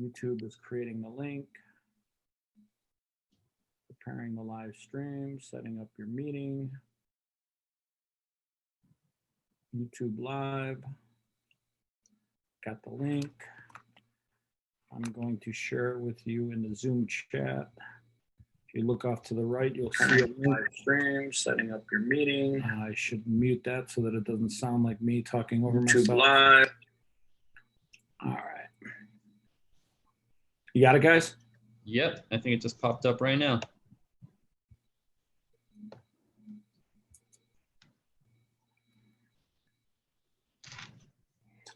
YouTube is creating the link, preparing the live stream, setting up your meeting. YouTube Live. Got the link. I'm going to share it with you in the Zoom chat. If you look off to the right, you'll see a live stream, setting up your meeting. I should mute that so that it doesn't sound like me talking over myself. YouTube Live. All right. You got it, guys? Yep, I think it just popped up right now.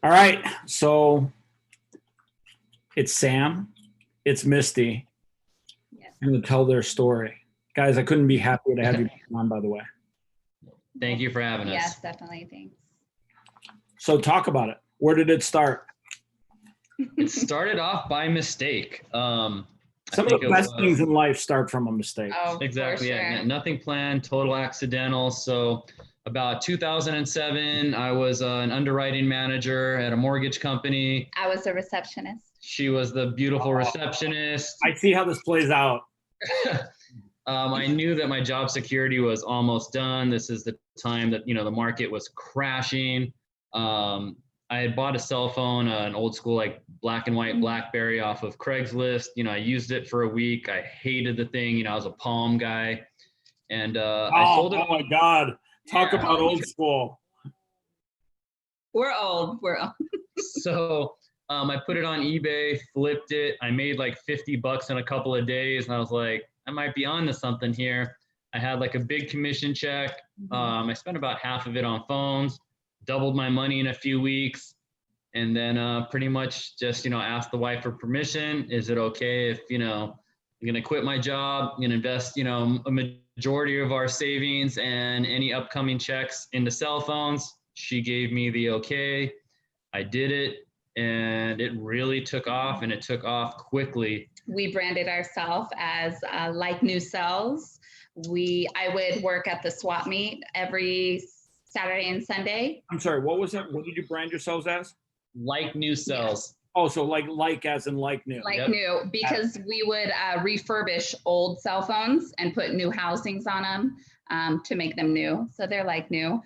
All right, so it's Sam, it's Misty. Yes. I'm going to tell their story. Guys, I couldn't be happier to have you on, by the way. Thank you for having us. Yes, definitely. Thanks. So talk about it. Where did it start? It started off by mistake. Some of the best things in life start from a mistake. Oh, Exactly. for sure. Yeah, nothing planned, total accidental. So about 2007, I was an underwriting manager at a mortgage company. I was a receptionist. She was the beautiful receptionist. I see how this plays out. I knew that my job security was almost done. This is the time that, the market was crashing. I had bought a cell phone, an old school, like black and white BlackBerry off of Craigslist. I used it for a week. I hated the thing. I was a Palm guy. And I sold it. Oh my God. Talk about old school. We're old. We're old. So I put it on eBay, flipped it. I made like $50 in a couple of days. And I was like, I might be on to something here. I had like a big commission check. I spent about half of it on phones, doubled my money in a few weeks. And then pretty much just, asked the wife for permission. Is it okay if, I'm going to quit my job, I'm going to invest, a majority of our savings and any upcoming checks into cell phones. She gave me the okay. I did it. And it really took off, and it took off quickly. We branded ourselves as Like New Cells. I would work at the swap meet every Saturday and Sunday. I'm sorry, what was it? What did you brand yourselves as? Like New Cells. Oh, so like as in like new. Like new, because we would refurbish old cell phones and put new housings on them to make them new. So they're like new.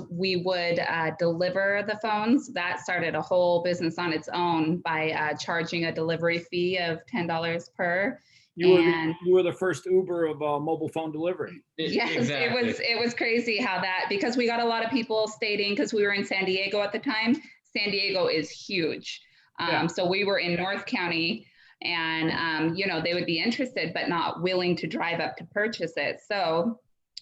We would deliver the phones. That started a whole business on its own by charging a delivery fee of $10 per. You were the first Uber of mobile phone delivery. Yes, exactly. It was crazy how that, because we got a lot of people stating, because we were in San Diego at the time. San Diego is huge. So we were in North County, and they would be interested but not willing to drive up to purchase it. So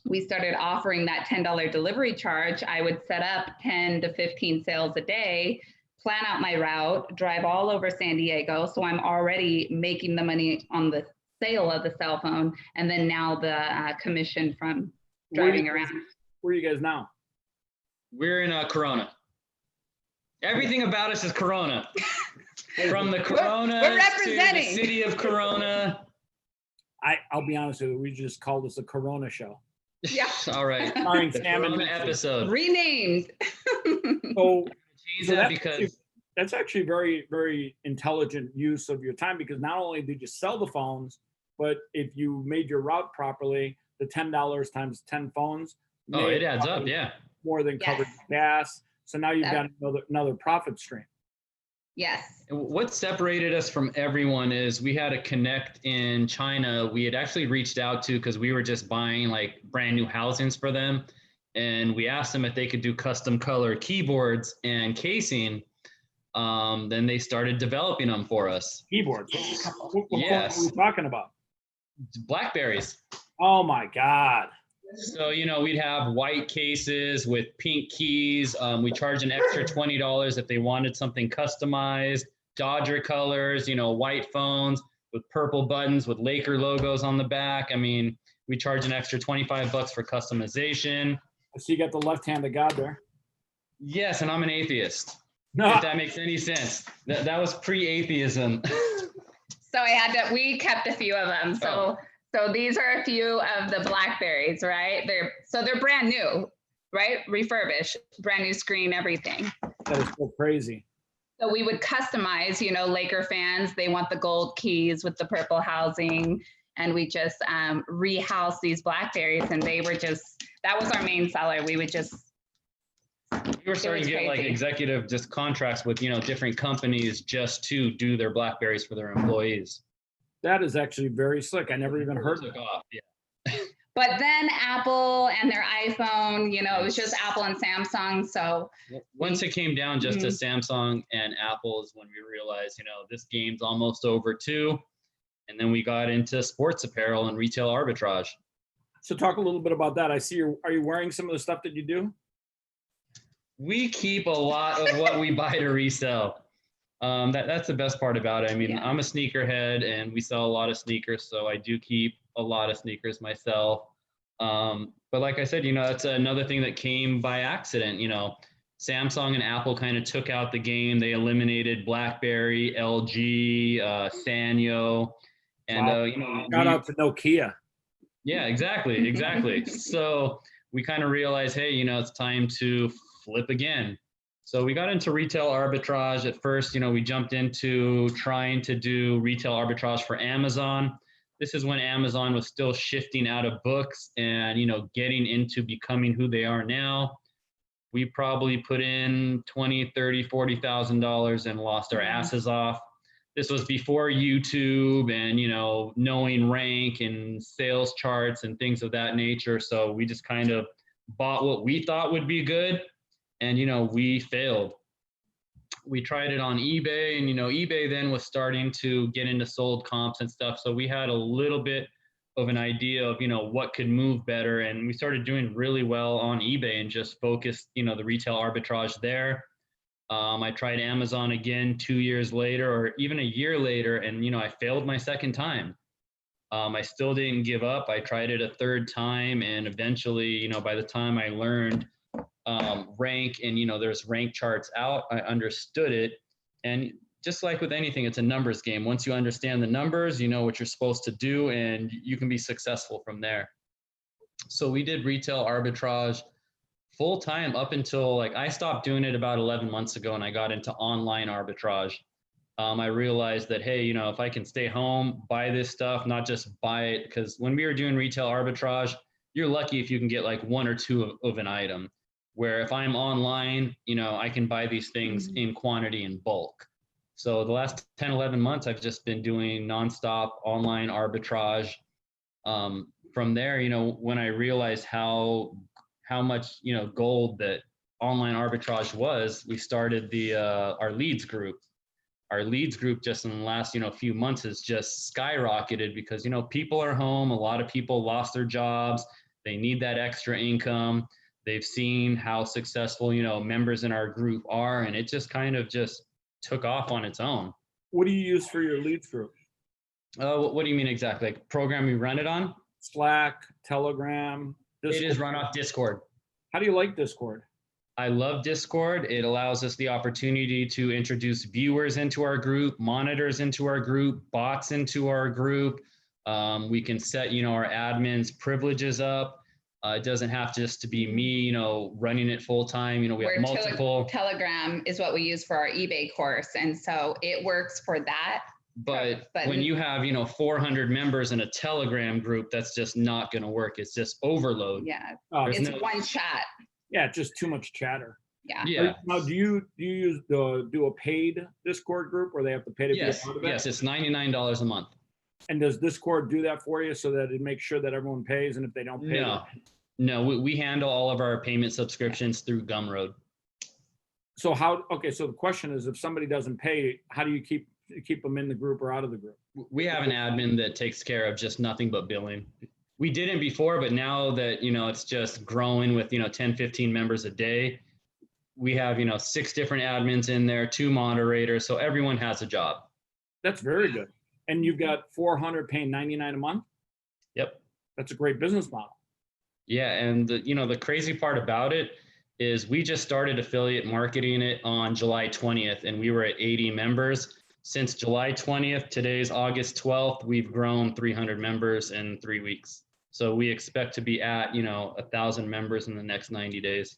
we started offering that $10 delivery charge. I would set up 10 to 15 sales a day, plan out my route, drive all over San Diego. So I'm already making the money on the sale of the cell phone, and then now the commission from driving around. Where are you guys now? We're in Corona. Everything about us is Corona. From the Corona we're representing. to the city of Corona. I'll be honest with you, we just called this a Corona show. Yeah. All right. Starring The Sam and Corona episode. Renamed. So because that's actually very, very intelligent use of your time, because not only did you sell the phones, but if you made your route properly, the $10 times 10 phones. It adds up, yeah. More than covered gas. So now you've got another profit stream. Yes. What separated us from everyone is we had a connect in China. We had actually reached out to, because we were just buying like brand new housings for them. And we asked them if they could do custom color keyboards and casing. Then they started developing them for us. Keyboards? What Yes. are we talking about? Blackberries. Oh my God. So, we'd have white cases with pink keys. We charge an extra $20 if they wanted something customized. Dodger colors, white phones with purple buttons with Laker logos on the back. I mean, we charge an extra $25 for customization. I see you got the left hand of God there. Yes, and I'm an atheist. No. If that makes any sense. That was pre-atheism. So we kept a few of them. So these are a few of the Blackberries, right? They're brand new, right? Refurbished, brand new screen, everything. That is so crazy. So we would customize, you know, Laker fans, they want the gold keys with the purple housing. And we just rehouse these blackberries, and they were just, that was our main seller. We would just, We were starting to get like executive just contracts with, you know, different companies just to do their blackberries for their employees. That is actually very slick. I never even heard of it. Yeah. but then Apple and their iPhone, you know, it was just Apple and Samsung. So once it came down just to Samsung and Apple is when we realized, you know, this game's almost over too. And then we got into sports apparel and retail arbitrage. So talk a little bit about that. I see are you wearing some of the stuff that you do? We keep a lot of what we buy to resell. That's the best part about it. I mean, I'm a sneakerhead and we sell a lot of sneakers, so I do keep a lot of sneakers myself. But like I said, you know, that's another thing that came by accident. You know, Samsung and Apple kind of took out the game. They eliminated BlackBerry, LG, Sanyo, and Wow. you know, shout out to Nokia. Yeah, exactly. So we kind of realized, hey, you know, it's time to flip again. So we got into retail arbitrage. At first, you know, we jumped into trying to do retail arbitrage for Amazon. This is when Amazon was still shifting out of books and, you know, getting into becoming who they are now. We probably put in $20,000, $30,000, $40,000 and lost our asses off. This was before YouTube and, you know, knowing rank and sales charts and things of that nature. So we just kind of bought what we thought would be good. And, you know, we failed. We tried it on eBay and, you know, eBay then was starting to get into sold comps and stuff. So we had a little bit of an idea of, you know, what could move better. And we started doing really well on eBay and just focused, you know, the retail arbitrage there. I tried Amazon again 2 years later or even a year later. And, you know, I failed my second time. I still didn't give up. I tried it a third time. And eventually, you know, by the time I learned rank and, you know, there's rank charts out, I understood it. And just like with anything, it's a numbers game. Once you understand the numbers, you know what you're supposed to do and you can be successful from there. So we did retail arbitrage full time up until like I stopped doing it about 11 months ago and I got into online arbitrage. I realized that, hey, you know, if I can stay home, buy this stuff, not just buy it, because when we were doing retail arbitrage, you're lucky if you can get like one or two of an item. Where if I'm online, you know, I can buy these things in quantity in bulk. So the last 10, 11 months, I've just been doing nonstop online arbitrage. From there, you know, when I realized how much, you know, gold that online arbitrage was, we started the our leads group. Our leads group just in the last, you know, few months has just skyrocketed because, you know, people are home. A lot of people lost their jobs. They need that extra income. They've seen how successful, you know, members in our group are, and it just kind of just took off on its own. What do you use for your leads group? What do you mean exactly? Like program we run it on? Slack, Telegram, Discord. It is run off Discord. How do you like Discord? I love Discord. It allows us the opportunity to introduce viewers into our group, monitors into our group, bots into our group. We can set, you know, our admins' privileges up. It doesn't have just to be me, you know, running it full time. You know, we have multiple. Telegram is what we use for our eBay course. And so it works for that. But when you have, you know, 400 members in a Telegram group, that's just not going to work. It's just overload. Yeah. It's one chat. Yeah, just too much chatter. Yeah. Now, do you do a paid Discord group where they have to pay to be a part of it? Yes, it's $99 a month. And does Discord do that for you so that it makes sure that everyone pays? And if they don't pay, no, we handle all of our payment subscriptions through Gumroad. So so the question is, if somebody doesn't pay, how do you keep them in the group or out of the group? We have an admin that takes care of just nothing but billing. We didn't before, but now that, you know, it's just growing with, you know, 10, 15 members a day, we have, you know, 6 different admins in there, 2 moderators. So everyone has a job. That's very good. And you've got 400 paying $99 a month? Yep. That's a great business model. Yeah. And you know, the crazy part about it is we just started affiliate marketing it on July 20th and we were at 80 members. Since July 20th, today's August 12th, we've grown 300 members in 3 weeks. So we expect to be at, you know, 1,000 members in the next 90 days.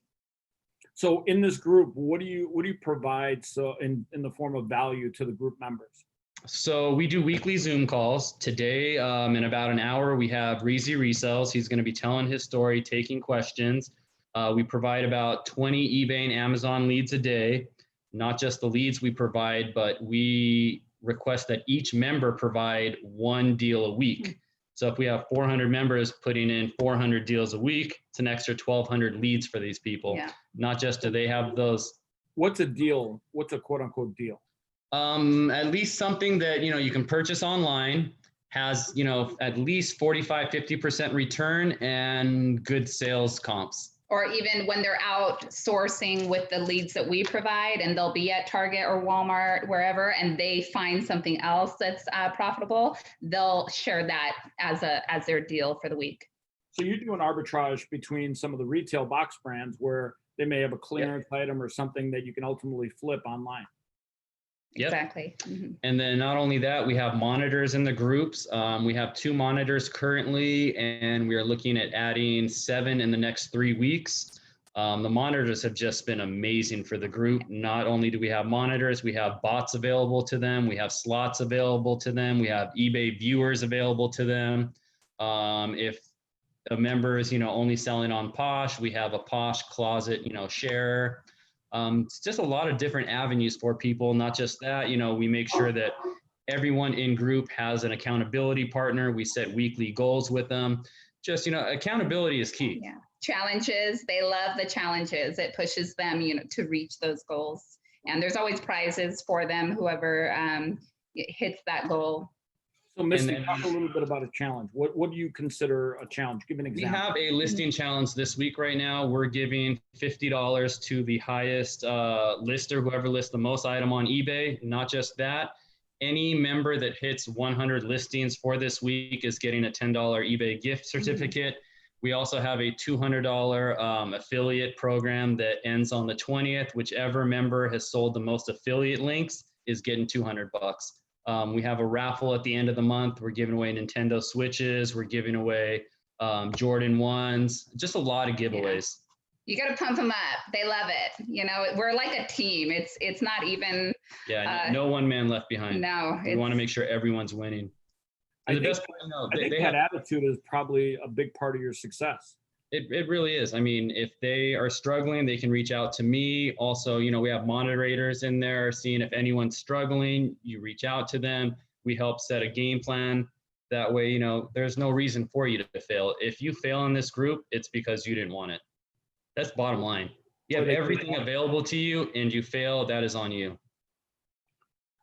So in this group, what do you provide so in the form of value to the group members? So we do weekly Zoom calls. Today, in about an hour, we have Reezy Resells. He's going to be telling his story, taking questions. We provide about 20 eBay and Amazon leads a day. Not just the leads we provide, but we request that each member provide one deal a week. So if we have 400 members putting in 400 deals a week, it's an extra 1,200 leads for these people. Yeah. Not just do they have those. What's a deal? What's a quote unquote deal? At least something that, you can purchase online, has, at least 45, 50% return and good sales comps. Or even when they're out sourcing with the leads that we provide, and they'll be at Target or Walmart, wherever, and they find something else that's profitable, they'll share that as their deal for the week. So you do an arbitrage between some of the retail box brands where they may have a clearance item or something that you can ultimately flip online. Yep. Exactly. Mm-hmm. And then not only that, we have monitors in the groups. We have 2 monitors currently, and we are looking at adding 7 in the next 3 weeks. The monitors have just been amazing for the group. Not only do we have monitors, we have bots available to them. We have slots available to them. We have eBay viewers available to them. If a member is, only selling on Posh, we have a Posh closet, share. It's just a lot of different avenues for people. Not just that, we make sure that everyone in group has an accountability partner. We set weekly goals with them. Just, accountability is key. Yeah. Challenges. They love the challenges. It pushes them, to reach those goals. And there's always prizes for them, whoever hits that goal. So Misty, talk a little bit about a challenge. What do you consider a challenge? Give an example. We have a listing challenge this week right now. We're giving $50 to the highest lister, whoever lists the most item on eBay. Not just that, any member that hits 100 listings for this week is getting a $10 eBay gift certificate. We also have a $200 affiliate program that ends on the 20th. Whichever member has sold the most affiliate links is getting $200. We have a raffle at the end of the month. We're giving away Nintendo Switches. We're giving away Jordan 1s, just a lot of giveaways. You got to pump them up. They love it. We're like a team. It's not even. Yeah, no one man left behind. No. We want to make sure everyone's winning. I think that attitude is probably a big part of your success. It really is. I mean, if they are struggling, they can reach out to me. Also, we have moderators in there seeing if anyone's struggling, you reach out to them. We help set a game plan. That way, there's no reason for you to fail. If you fail in this group, it's because you didn't want it. That's bottom line. You have everything available to you and you fail, that is on you.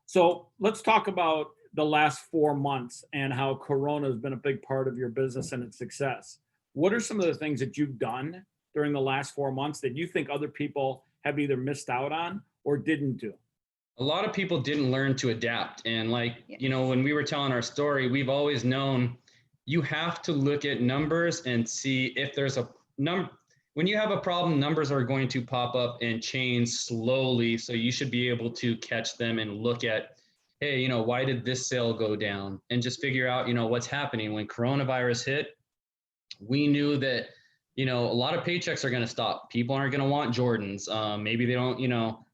So let's talk about the last 4 months and how Corona has been a big part of your business and its success. What are some of the things that you've done during the last 4 months that you think other people have either missed out on or didn't do? A lot of people didn't learn to adapt. And when we were telling our story, we've always known you have to look at numbers and see if there's a number. When you have a problem, numbers are going to pop up and change slowly. So you should be able to catch them and look at, hey, why did this sale go down? And just figure out, what's happening. When coronavirus hit, we knew that, a lot of paychecks are going to stop. People aren't going to want Jordans. Maybe they don't,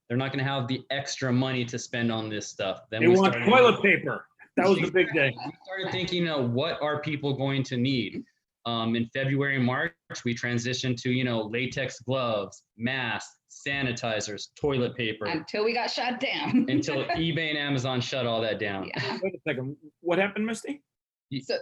they're not going to have the extra money to spend on this stuff. Then they want toilet paper. That was the big thing. We started thinking, what are people going to need? In February and March, we transitioned to, latex gloves, masks, sanitizers, toilet paper. Until we got shut down. Until eBay and Amazon shut all that down. Yeah. Wait a second. What happened, Misty? So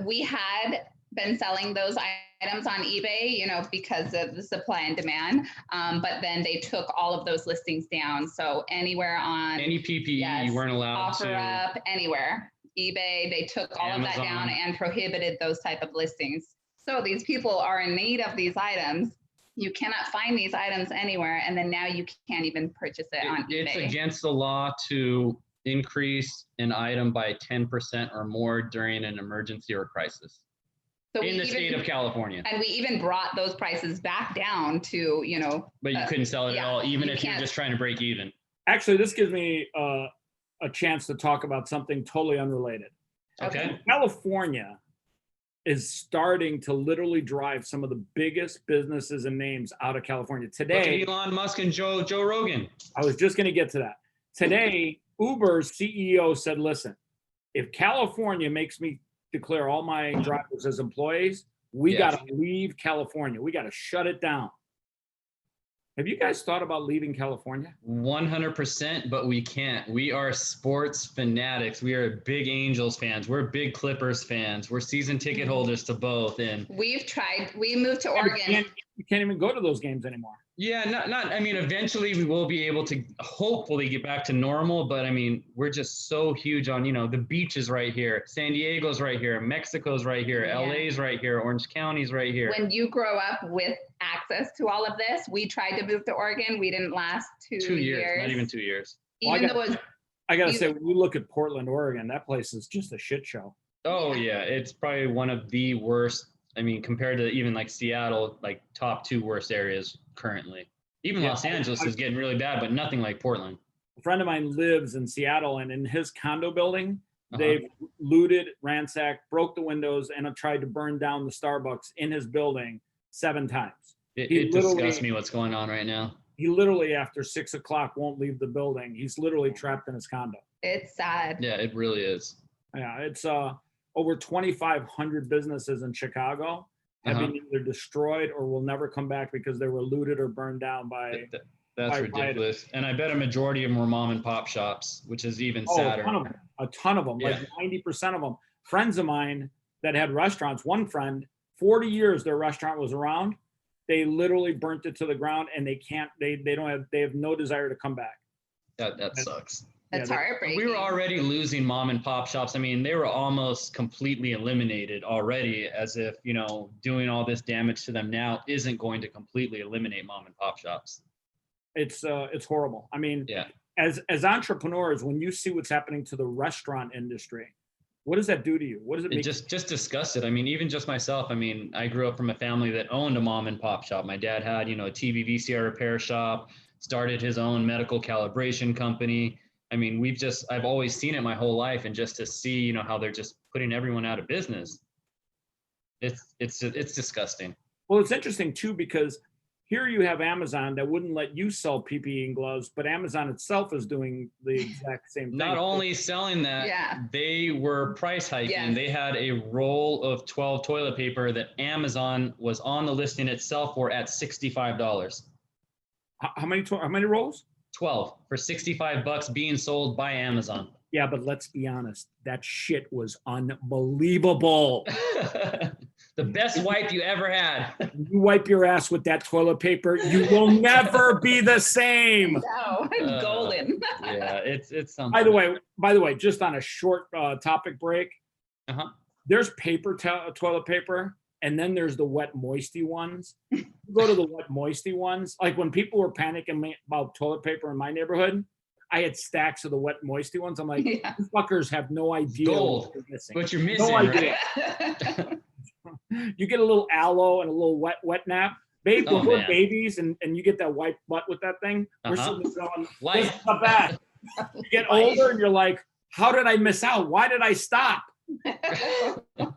we had been selling those items on eBay, because of the supply and demand. But then they took all of those listings down. So anywhere on any PPE, you weren't allowed to. OfferUp, anywhere. eBay, they took all of that down and prohibited those type of listings. So these people are in need of these items. You cannot find these items anywhere. And then now you can't even purchase it on eBay. It's against the law to increase an item by 10% or more during an emergency or crisis. So in the state of California. And we even brought those prices back down to, But you couldn't sell it at all, even if you're just trying to break even. Actually, this gives me a chance to talk about something totally unrelated. Okay. In California, is starting to literally drive some of the biggest businesses and names out of California. Look Today, at Elon Musk and Joe Rogan. I was just going to get to that. Today, Uber's CEO said, listen, if California makes me declare all my drivers as employees, we Yeah. got to leave California. We got to shut it down. Have you guys thought about leaving California? 100%, but we can't. We are sports fanatics. We are big Angels fans. We're big Clippers fans. We're season ticket holders to both. And We've tried. We moved to You Oregon. can't even go to those games anymore. yeah, I mean, eventually we will be able to hopefully get back to normal, but I mean, we're just so huge on, the beach is right here. San Diego's right here. Mexico's right here. Yeah. LA's right here. Orange County's right here. When you grow up with access to all of this, we tried to move to Oregon. We didn't last 2 years. Not even 2 years. Even though it was I got to say, when you look at Portland, Oregon, that place is just a shit show. Oh yeah, it's probably one of the worst. I mean, compared to even like Seattle, like top 2 worst areas currently. Even Yeah, Los Angeles is getting really bad, but nothing like Portland. A friend of mine lives in Seattle, and in his condo building, they've looted, ransacked, broke the windows, and have tried to burn down the Starbucks in his building 7 times. It disgusts me what's going on right now. He literally, after 6 o'clock, won't leave the building. He's literally trapped in his condo. it's sad. Yeah, it really is. Yeah, it's over 2,500 businesses in Chicago have been either destroyed or will never come back because they were looted or burned down by. That's ridiculous. And I bet a majority of them were mom and pop shops, which is even sadder. A ton of them, Yeah. like 90% of them. Friends of mine that had restaurants, one friend, 40 years their restaurant was around. They literally burnt it to the ground, and they have no desire to come back. That sucks. It's heartbreaking. We were already losing mom and pop shops. I mean, they were almost completely eliminated already, as if, doing all this damage to them now isn't going to completely eliminate mom and pop shops. It's horrible. I mean, Yeah. as entrepreneurs, when you see what's happening to the restaurant industry, what does that do to you? What does it make? Just disgusted. I mean, even just myself. I mean, I grew up from a family that owned a mom and pop shop. My dad had, a TV VCR repair shop, started his own medical calibration company. I mean, I've always seen it my whole life, and just to see, how they're just putting everyone out of business. It's disgusting. Well, it's interesting too, because here you have Amazon that wouldn't let you sell PPE and gloves, but Amazon itself is doing the exact same thing. Not only selling that, they were price hiking. Yes. They had a roll of 12 toilet paper that Amazon was on the listing itself for at $65. How many rolls? 12 for $65 being sold by Amazon. Yeah, but let's be honest, that shit was unbelievable. The best wipe you ever had. You wipe your ass with that toilet paper, you will never be the same. No, it's golden. Yeah, it's something. By the way, just on a short topic break, there's paper toilet paper, and then there's the wet moisty ones. You go to the wet moisty ones, like when people were panicking about toilet paper in my neighborhood, I had stacks of the wet moisty ones. I'm like, these fuckers have no idea Gold, what you're missing. what you're missing. No idea. Right? You get a little aloe and a little wet nap. Babe, when we're babies and you get that white butt with that thing, we're sitting there going, this is not bad. You get older and you're like, how did I miss out? Why did I stop? All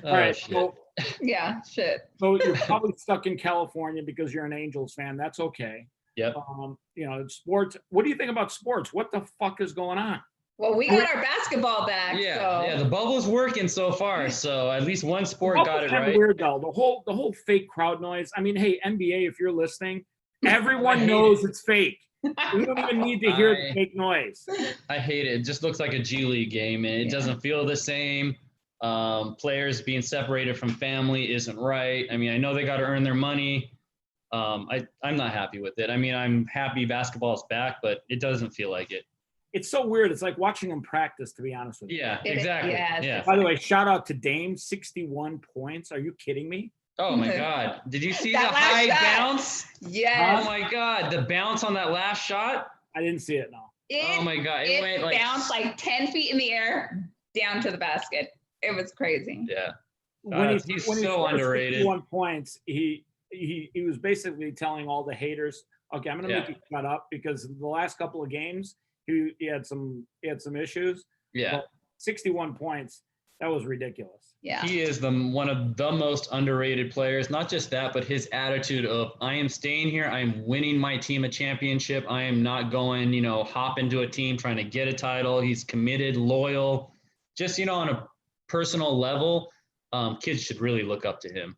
right. Shit. So you're probably stuck in California because you're an Angels fan. That's okay. Yep. Sports. What do you think about sports? What the fuck is going on? Well, we got our basketball back. Yeah, the bubble's working so far. So at least one sport got it right. Weird though. The whole fake crowd noise. I mean, hey, NBA, if you're listening, everyone knows it's fake. We don't even need to hear the fake noise. I hate it. It just looks like a G League game, and it doesn't feel the same. Players being separated from family isn't right. I mean, I know they got to earn their money. I'm not happy with it. I mean, I'm happy basketball's back, but it doesn't feel like it. It's so weird. It's like watching them practice, to be honest with you. Yeah, exactly. Yeah. By the way, shout out to Dame, 61 points. Are you kidding me? Oh my God. Did you see the high bounce? Yes. Oh my God. The bounce on that last shot? I didn't see it, no. Oh my God. It went like bounced like 10 feet in the air down to the basket. It was crazy. Yeah. When he's so so underrated. 61 points, he was basically telling all the haters, okay, I'm going to make you shut up, because the last couple of games, he had some issues. Yeah. But 61 points. That was ridiculous. Yeah. He is one of the most underrated players. Not just that, but his attitude of, I am staying here. I am winning my team a championship. I am not going, hop into a team trying to get a title. He's committed, loyal, just, on a personal level. Kids should really look up to him.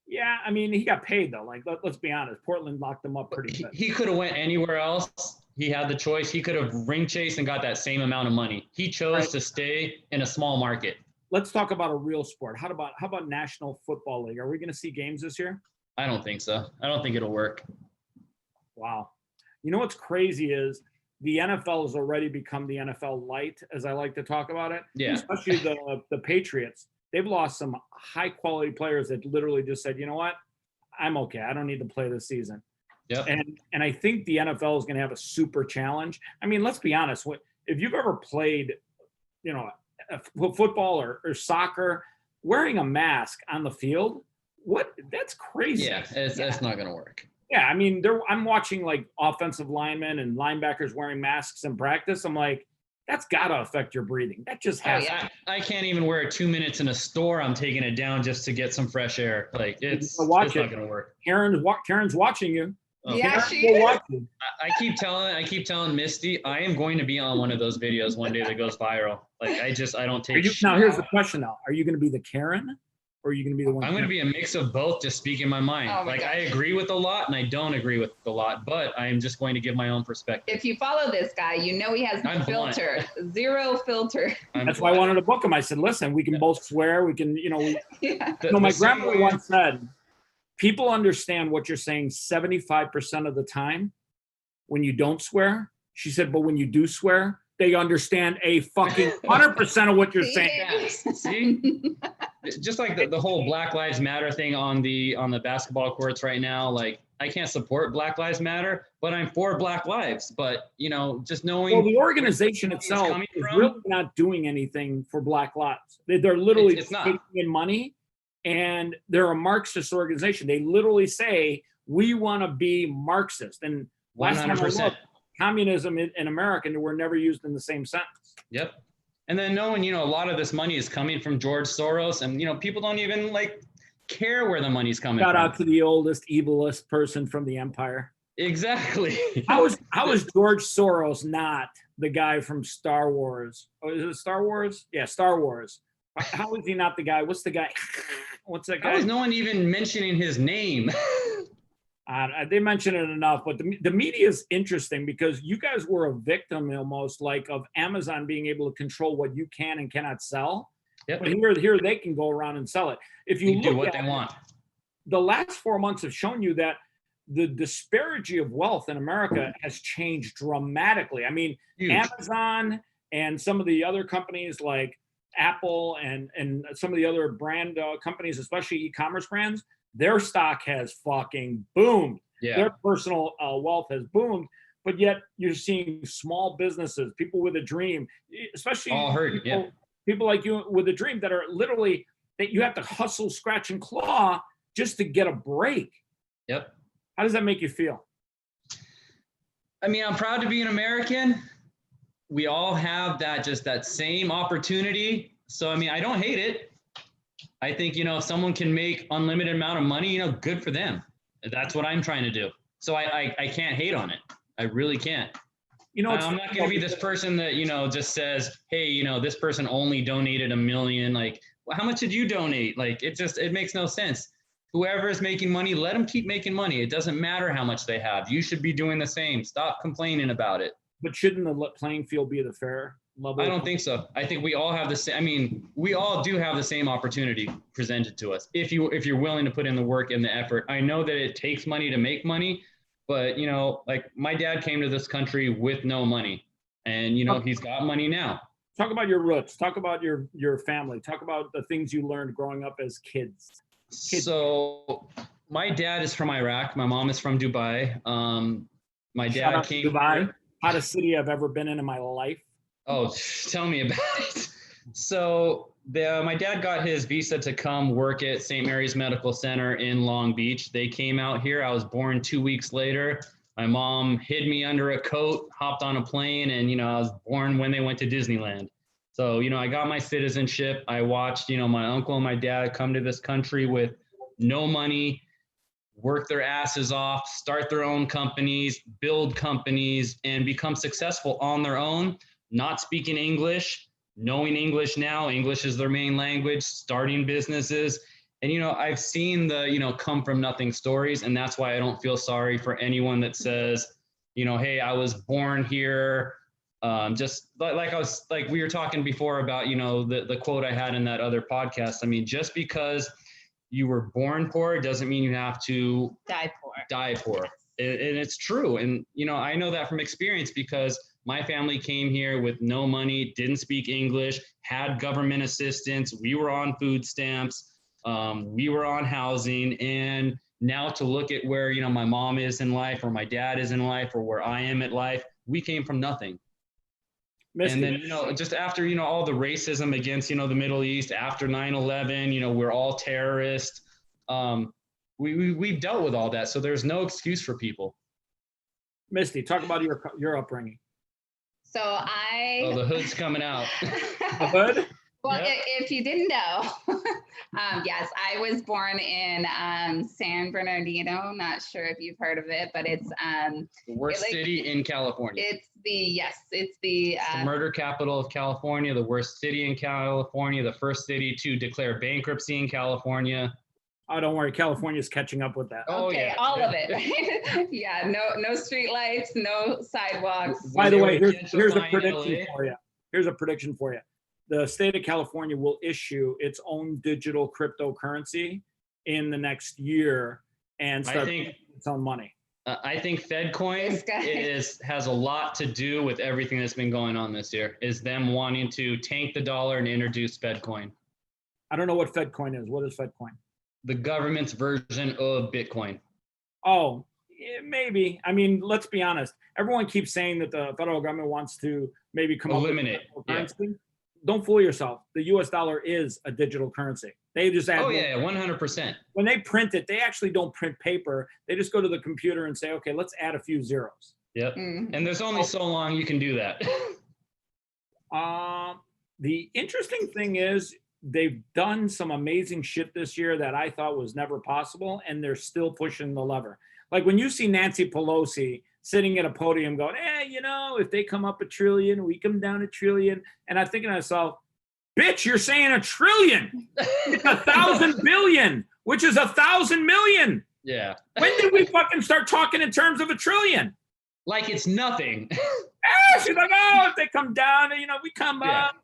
Yeah, I mean, he got paid though. Like, let's be honest, Portland locked him up pretty good. He could have went anywhere else. He had the choice. He could have ring chased and got that same amount of money. He chose to stay in a small market. Let's talk about a real sport. How about National Football League? Are we going to see games this year? I don't think so. I don't think it'll work. Wow. You know what's crazy is the NFL has already become the NFL light, as I like to talk about it. Yeah. Especially the Patriots. They've lost some high quality players that literally just said, you know what? I'm okay. I don't need to play this season. Yep. And I think the NFL is going to have a super challenge. I mean, let's be honest. If you've ever played, football or soccer, wearing a mask on the field, that's crazy. Yeah, that's not going to work. Yeah, I mean, I'm watching like offensive linemen and linebackers wearing masks in practice. I'm like, that's got to affect your breathing. That just has. I can't even wear it 2 minutes in a store. I'm taking it down just to get some fresh air. Like it's not going to work. Karen's watching you. Yeah, she is. I keep telling Misty, I am going to be on one of those videos one day that goes viral. Like I don't take. Now here's the question: now, are you going to be the Karen, or are you going to be the one? I'm going to be a mix of both, just speaking my mind. I agree with a lot, and I don't agree with a lot, but I am just going to give my own perspective. If you follow this guy, he has no filter, zero filter. That's why I wanted to book him. I said, listen, we can both swear. We can, my grandmother once said, people understand what you're saying 75% of the time when you don't swear. She said, but when you do swear, they understand a fucking 100% of what you're saying. Yeah. See? Just like the whole Black Lives Matter thing on the basketball courts right now, like I can't support Black Lives Matter, but I'm for Black Lives. But just knowing the organization itself is really not doing anything for Black Lives. They're literally taking in money, and they're a Marxist organization. They literally say we want to be Marxist, and 100%. Communism in America were never used in the same sentence. Yep. And then knowing, a lot of this money is coming from George Soros, and, people don't even care where the money's coming from. Shout out to the oldest, evilest person from the empire. Exactly. How is George Soros not the guy from Star Wars? Oh, is it Star Wars? Yeah, Star Wars. How is he not the guy? What's the guy? What's that guy? How is no one even mentioning his name? They mention it enough, but the media is interesting because you guys were a victim almost of Amazon being able to control what you can and cannot sell. Yep. But here they can go around and sell it. If you look do what at they want. The last 4 months have shown you that the disparity of wealth in America has changed dramatically. I mean, Huge. Amazon and some of the other companies like Apple and some of the other brand companies, especially e-commerce brands, their stock has fucking boomed. Yeah. Their personal wealth has boomed, but yet you're seeing small businesses, people with a dream, especially all hurt. People like you with a dream that are literally that you have to hustle, scratch, and claw just to get a break. Yep. How does that make you feel? I mean, I'm proud to be an American. We all have that same opportunity. So, I mean, I don't hate it. I think, if someone can make unlimited amount of money, good for them. That's what I'm trying to do. So I can't hate on it. I really can't. I'm not going to be this person that, just says, hey, this person only donated $1 million. Like, well, how much did you donate? Like, it makes no sense. Whoever is making money, let them keep making money. It doesn't matter how much they have. You should be doing the same. Stop complaining about it. But shouldn't the playing field be the fair level? I don't think so. I think we all have the same. I mean, we all do have the same opportunity presented to us if you're willing to put in the work and the effort. I know that it takes money to make money, but like my dad came to this country with no money, and he's got money now. Talk about your roots. Talk about your family. Talk about the things you learned growing up as kids. So my dad is from Iraq. My mom is from Dubai. My dad came to Dubai, here. Hottest city I've ever been in my life. Oh, tell me about it. So my dad got his visa to come work at St. Mary's Medical Center in Long Beach. They came out here. I was born 2 weeks later. My mom hid me under a coat, hopped on a plane, and I was born when they went to Disneyland. So, I got my citizenship. I watched, my uncle and my dad come to this country with no money, work their asses off, start their own companies, build companies, and become successful on their own, not speaking English, knowing English now. English is their main language, starting businesses. And, I've seen the, come from nothing stories. And that's why I don't feel sorry for anyone that says, hey, I was born here. Just like we were talking before about, the quote I had in that other podcast. I mean, just because you were born poor doesn't mean you have to die poor. And it's true. And, I know that from experience because my family came here with no money, didn't speak English, had government assistance. We were on food stamps. We were on housing. And now to look at where, my mom is in life or my dad is in life or where I am at life, we came from nothing. Misty. And then, just after, all the racism against, the Middle East, after 9/11, we're all terrorists. We've dealt with all that. So there's no excuse for people. Misty, talk about your upbringing. So Oh, the hood's coming out. The hood? Well, if you didn't know, yes, I was born in San Bernardino. Not sure if you've heard of it, but it's the worst city in California. It's the murder capital of California, the worst city in California, the first city to declare bankruptcy in California. Oh, don't worry, California's catching up with that. Oh, okay, yeah. All of it, right? Yeah, no street lights, no sidewalks. By the way, here's a prediction for you. Here's a prediction for you. The state of California will issue its own digital cryptocurrency in the next year and start making its own money. I think FedCoin has a lot to do with everything that's been going on this year, is them wanting to tank the dollar and introduce FedCoin. I don't know what FedCoin is. What is FedCoin? The government's version of Bitcoin. Oh, maybe. I mean, let's be honest. Everyone keeps saying that the federal government wants to maybe eliminate currency. Yeah. Don't fool yourself. The U.S. dollar is a digital currency. They just add. Oh yeah, 100%. When they print it, they actually don't print paper. They just go to the computer and say, "Okay, let's add a few zeros." Yep. Mm-hmm. And there's only so long you can do that. The interesting thing is they've done some amazing shit this year that I thought was never possible, and they're still pushing the lever. Like when you see Nancy Pelosi sitting at a podium going, if they come up $1 trillion, we come down $1 trillion. And I'm thinking to myself, bitch, you're saying $1 trillion. It's 1,000 billion, which is 1,000 million. Yeah. When did we fucking start talking in terms of $1 trillion? Like it's nothing. She's like, if they come down, we come up.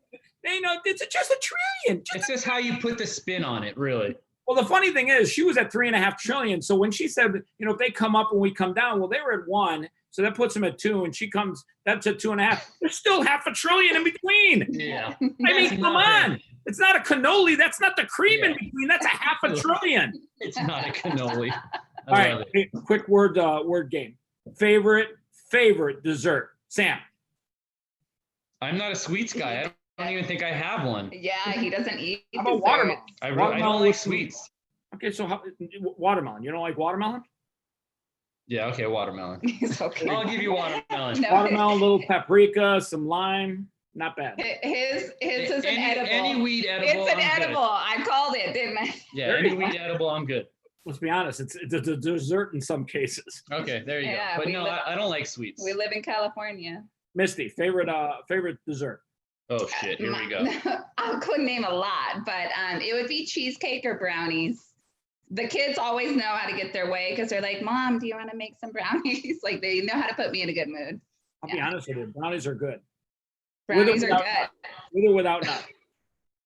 It's just $1 trillion. It's just how you put the spin on it, really. Well, the funny thing is, she was at 3.5 trillion. So when she said, if they come up and we come down, well, they were at 1. So that puts them at 2, and she comes, that's at 2.5. There's still $0.5 trillion in between. Yeah. I mean, come on. It's not a cannoli. That's not the cream in between. That's $0.5 trillion. It's not a cannoli. All right. Hey, quick word game. Favorite dessert. Sam. I'm not a sweets guy. I don't even think I have one. Yeah, he doesn't eat. How about watermelon? I don't like sweets. Okay, so watermelon. You don't like watermelon? Yeah, okay, watermelon. He's okay. I'll give you watermelon. No. Watermelon, a little paprika, some lime. Not bad. His is an edible. Any weed edible. It's an edible. I called it, didn't I? Yeah, any weed edible, I'm good. Let's be honest, it's a dessert in some cases. Okay, there you go. But no, I don't like sweets. We live in California. Misty, favorite dessert. Oh shit, here we go. I couldn't name a lot, but it would be cheesecake or brownies. The kids always know how to get their way because they're like, Mom, do you want to make some brownies? Like they know how to put me in a good mood. I'll be honest with you, brownies are good. Brownies are good. With or without nuts?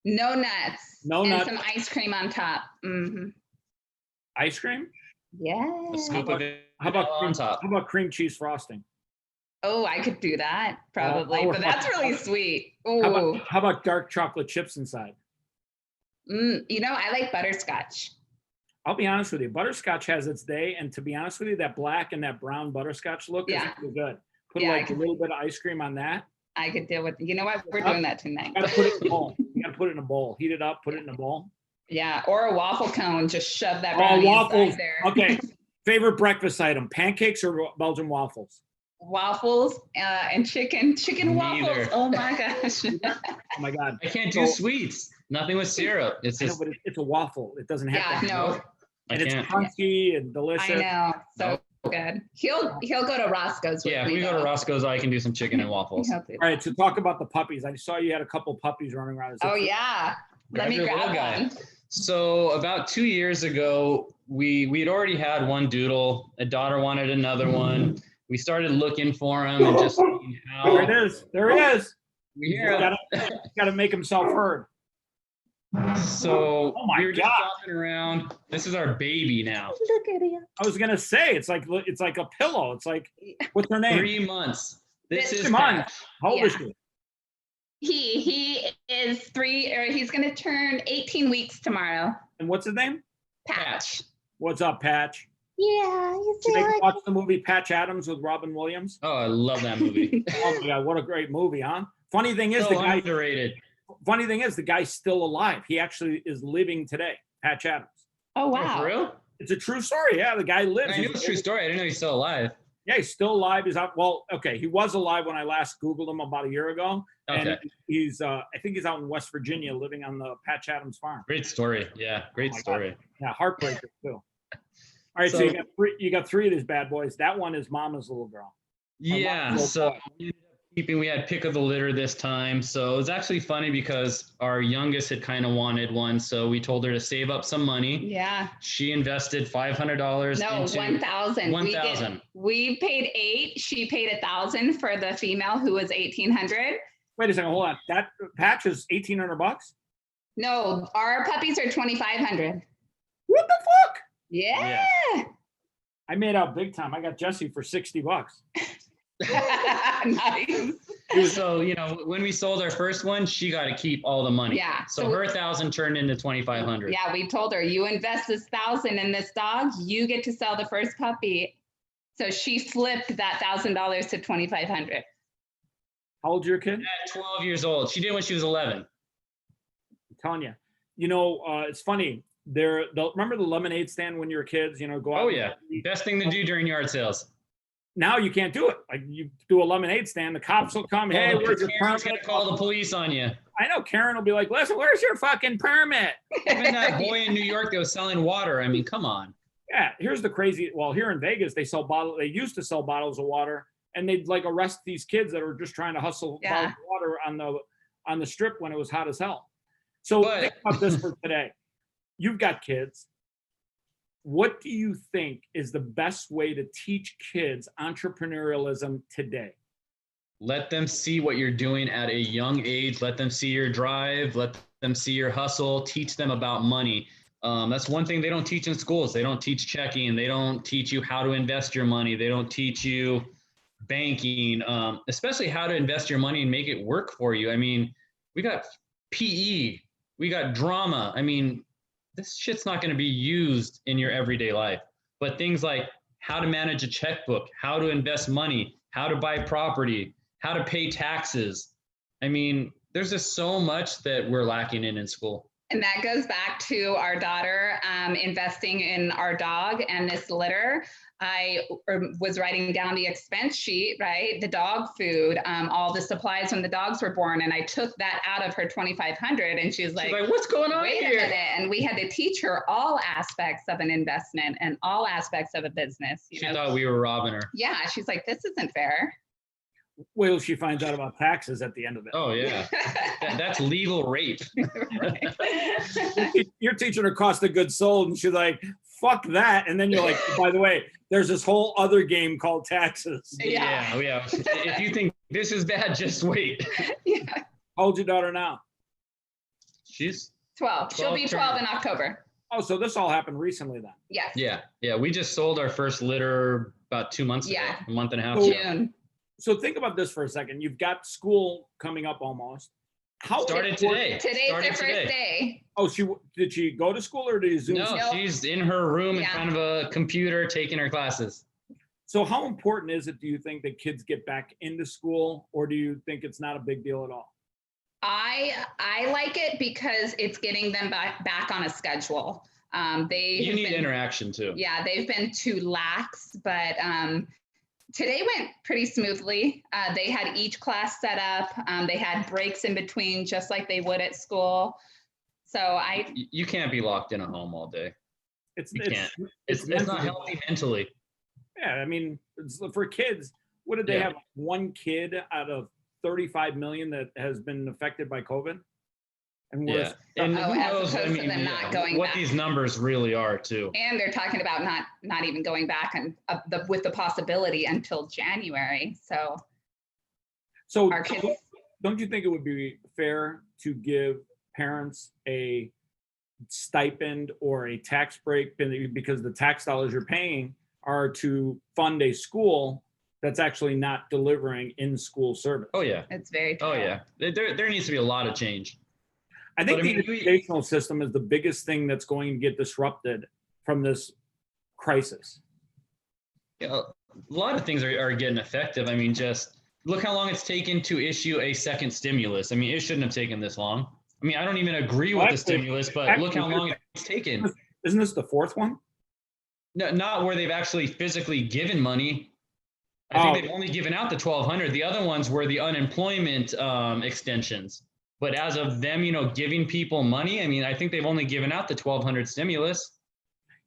No nuts. No nuts. And some ice cream on top. Mm-hmm. Ice cream? Yeah. A scoop of it how about on top. How about cream cheese frosting? Oh, I could do that probably, but that's really sweet. Oh. How about dark chocolate chips inside? I like butterscotch. I'll be honest with you. Butterscotch has its day, and to be honest with you, that black and that brown butterscotch look is really good. Put a little bit of ice cream on that. I could deal with. You know what? We're doing that tonight. You gotta put it in a bowl. You gotta put it in a bowl. Heat it up. Put it in a bowl. Yeah, or a waffle cone. Just shove that brownie waffles inside there. Okay. Favorite breakfast item: pancakes or Belgian waffles? waffles and chicken waffles. Neither. Oh my gosh. Oh my God. I can't do sweets. Nothing with syrup. It's I know, just but it's a waffle. It doesn't have Yeah, to. no. I And it's can't. crunchy and delicious. I know. So good. He'll go to Roscoe's with Yeah, if me. we go to though. Roscoe's, I can do some chicken and waffles. He'll do All right, so talk about the puppies. I saw you had a couple puppies running around. Is it Oh true? yeah. Let me your grab little guy. one. So about 2 years ago, we had already had one doodle. A daughter wanted another one. We started looking for him and just seeing how. There it is. There he is. We hear him. Got to make himself heard. So Oh my we were just God. shopping around. This is our baby now. Look at him. I was gonna say it's like a pillow. It's like, what's her name? 3 months. This is Come on. Patch. How old is Yeah. she? He is 3, or he's gonna turn 18 weeks tomorrow. And what's his name? Patch. What's up, Patch? Yeah, he's Did they watch the movie Patch Adams with Robin Williams? Oh, I love that movie. Oh my God, what a great movie, huh? Funny thing is, So underrated. the guy's still alive. He actually is living today. Patch Adams. Oh Oh, wow. for real? It's a true story. Yeah, the guy lives. I knew it was a true story. I didn't know he's still alive. Yeah, he's still alive. He's out. Well, okay, he was alive when I last Googled him about a year ago. Okay. And he's, I think he's out in West Virginia living on the Patch Adams farm. Great story. Yeah, great Oh my story. Yeah, heartbreaker too. All right, so, So- you got three of these bad boys. That one is Mama's little girl. Yeah, little so boy. we ended up we had pick of the litter this time. So it was actually funny because our youngest had kind of wanted one. So we told her to save up some money. Yeah. She invested $500 No, into 1,000. 1,000. We paid 8. She paid 1,000 for the female who was 1,800. Wait a second, hold on. That patch is $1,800. No, our puppies are 2,500. What the fuck? Yeah. I made out big time. I got Jesse for $60. Nice. So, when we sold our first one, she got to keep all the money. Yeah. So her 1,000 turned into 2,500. Yeah, we told her, you invest this 1,000 in this dog, you get to sell the first puppy. So she flipped that $1,000 to 2,500. How old's your kid? At 12 years old. She did when she was 11. I'm telling you. It's funny. Remember the lemonade stand when you were kids? Go out. Oh, yeah. Best thing to do during yard sales. Now you can't do it. Like you do a lemonade stand, the cops will come. Hey, where's your Karen's permit? gonna call the police on you. I know Karen will be like, listen, where's your fucking permit? Even that boy in New York that was selling water. I mean, come on. Yeah, here's the crazy. Well, here in Vegas, they used to sell bottles of water, and they'd like arrest these kids that were just trying to hustle bottles of water on the strip when it was hot as hell. So think about this for today. You've got kids. What do you think is the best way to teach kids entrepreneurialism today? Let them see what you're doing at a young age. Let them see your drive. Let them see your hustle. Teach them about money. That's one thing they don't teach in schools. They don't teach checking. They don't teach you how to invest your money. They don't teach you banking, especially how to invest your money and make it work for you. I mean, we got PE. We got drama. I mean, this shit's not going to be used in your everyday life. But things like how to manage a checkbook, how to invest money, how to buy property, how to pay taxes. I mean, there's just so much that we're lacking in school. And that goes back to our daughter investing in our dog and this litter. I was writing down the expense sheet, right? The dog food, all the supplies when the dogs were born. And I took that out of her 2,500 and she's like, what's going on wait here? a minute. And we had to teach her all aspects of an investment and all aspects of a business. She thought we were robbing her. Yeah. She's like, this isn't fair. Wait till she finds out about taxes at the end of it. Oh, yeah. That's legal rape. You're teaching her cost of goods sold, and she's like, fuck that. And then you're like, by the way, there's this whole other game called taxes. Yeah. If you think this is bad, just wait. Yeah. How old's your daughter now? She's 12. She'll be 12 in October. Oh, so this all happened recently then? Yes. Yeah. We just sold our first litter about 2 months ago, a month and a half ago. June. So think about this for a second. You've got school coming up almost. Started today. Today's their first day. Oh, did she go to school or did you Zoom? No, she's in her room in front of a computer taking her classes. So how important is it, do you think, that kids get back into school, or do you think it's not a big deal at all? I like it because it's getting them back on a schedule. You need interaction too. Yeah, they've been too lax, but Today went pretty smoothly. They had each class set up. They had breaks in between, just like they would at school. So You can't be locked in a home all day. You can't. It's not healthy mentally. Yeah, I mean, for kids, what did they have? One kid out of 35 million that has been affected by COVID? And yeah, and who knows? I mean, not going what back. These numbers really are too. And they're talking about not even going back and with the possibility until January. So our kids. Don't you think it would be fair to give parents a stipend or a tax break, because the tax dollars you're paying are to fund a school that's actually not delivering in-school service? Oh yeah, it's very true. Oh yeah, there needs to be a lot of change. I think the educational system is the biggest thing that's going to get disrupted from this crisis. Yeah, a lot of things are getting effective. I mean, just look how long it's taken to issue a second stimulus. I mean, it shouldn't have taken this long. I mean, I don't even agree with the stimulus, but look how long it's taken. Isn't this the fourth one? No, not where they've actually physically given money. I think they've only given out the 1,200. The other ones were the unemployment extensions. But as of them, giving people money, I mean, I think they've only given out the 1,200 stimulus.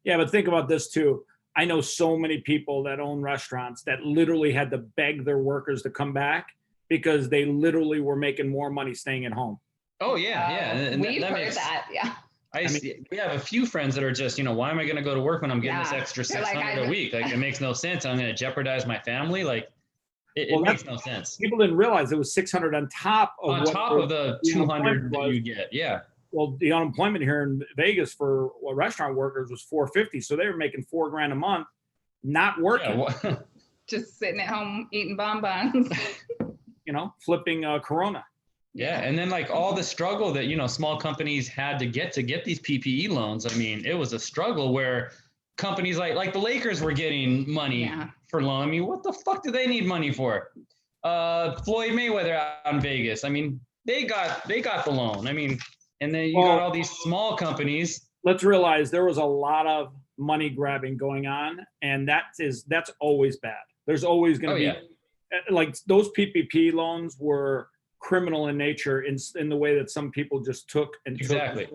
Yeah, but think about this too. I know so many people that own restaurants that literally had to beg their workers to come back because they literally were making more money staying at home. Oh yeah, and we've heard that. Yeah. We have a few friends that are just, why am I going to go to work when I'm getting this extra 600 a week? Like, it makes no sense. I'm going to jeopardize my family. Like, it makes no sense. People didn't realize it was 600 on top of the 200 that you get. Yeah. Well, the unemployment here in Vegas for restaurant workers was 450, so they were making $4,000 a month, not working. Yeah, just sitting at home eating bonbons. Flipping Corona. Yeah, and then like all the struggle that small companies had to get these PPE loans. I mean, it was a struggle where companies like the Lakers were getting money for loan. I mean, what the fuck do they need money for? Floyd Mayweather out in Vegas. I mean, they got the loan. I mean, and then you got all these small companies. Let's realize there was a lot of money grabbing going on, and that's always bad. There's always going to be like those PPP loans were criminal in nature in the way that some people just took and exactly.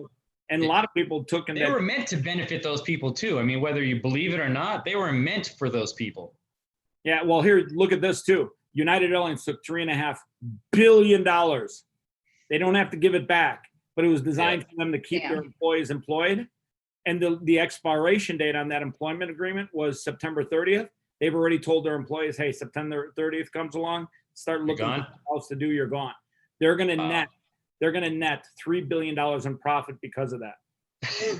And a lot of people took and they were meant to benefit those people too. I mean, whether you believe it or not, they were meant for those people. Yeah, well, here, look at this too. United Airlines took $3.5 billion. They don't have to give it back, but it was designed for them to keep their employees employed. And the expiration date on that employment agreement was September 30th. They've already told their employees, hey, September 30th comes along, start looking for something else to do, you're gone. They're going to net $3 billion in profit because of that.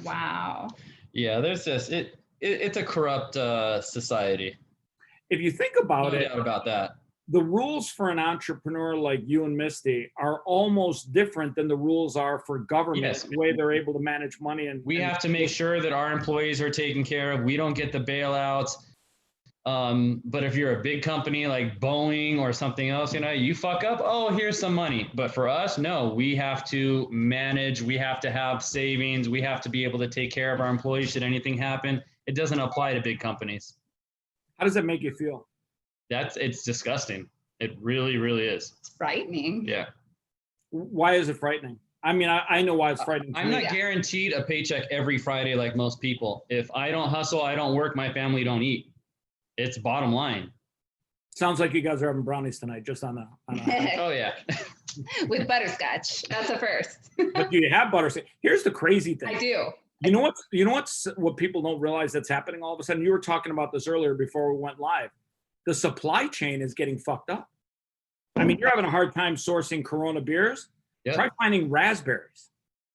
Wow. Yeah, there's just it's a corrupt society. If you think about it, no doubt about that. The rules for an entrepreneur like you and Misty are almost different than the rules are for government, the way they're able to manage money. And we have to make sure that our employees are taken care of. We don't get the bailouts. But if you're a big company like Boeing or something else, you fuck up, here's some money. But for us, no, we have to manage, we have to have savings, we have to be able to take care of our employees should anything happen. It doesn't apply to big companies. How does that make you feel? It's disgusting. It really, really is. It's frightening. Yeah. Why is it frightening? I mean, I know why it's frightening. I'm not guaranteed a paycheck every Friday like most people. If I don't hustle, I don't work, my family don't eat. It's bottom line. Sounds like you guys are having brownies tonight, just on a Oh yeah. With butterscotch. That's a first. But do you have butterscotch? Here's the crazy thing. I do. You know what people don't realize that's happening all of a sudden? You were talking about this earlier before we went live. The supply chain is getting fucked up. I mean, you're having a hard time sourcing Corona beers. Yep. Try finding raspberries.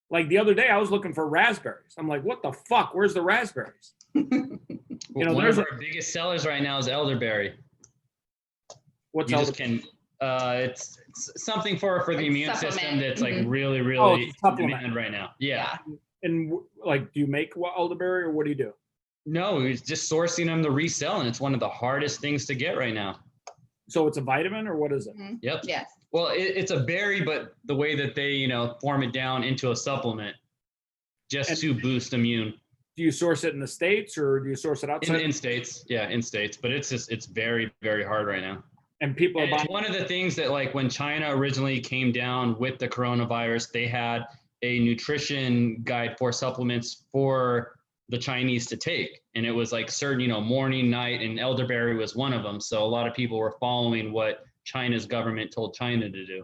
Like the other day, I was looking for raspberries. I'm like, what the fuck? Where's the raspberries? One of our biggest sellers right now is elderberry. What's elderberry? It's something for the immune system that's like really, really in demand right now. Yeah. And like, do you make elderberry or what do you do? No, it's just sourcing them to resell, and it's one of the hardest things to get right now. So it's a vitamin or what is it? Mm-hmm. Yep. Yes. Well, it's a berry, but the way that they, form it down into a supplement just to boost immune. Do you source it in the States or do you source it outside? In states, yeah, in states, but it's very, very hard right now. And people are And it's buying. one of the things that, like, when China originally came down with the coronavirus, they had a nutrition guide for supplements for the Chinese to take. And it was like certain, you know, morning, night, and elderberry was one of them. So a lot of people were following what China's government told China to do.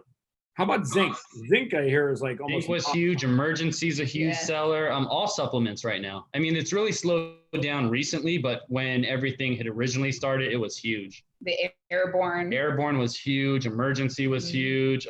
How about zinc? Zinc, I hear, is like almost. Zinc was huge. Emergency's a huge Yeah. seller. All supplements right now. I mean, it's really slowed down recently, but when everything had originally started, it was huge. The airborne. Airborne was huge. Emergency was huge.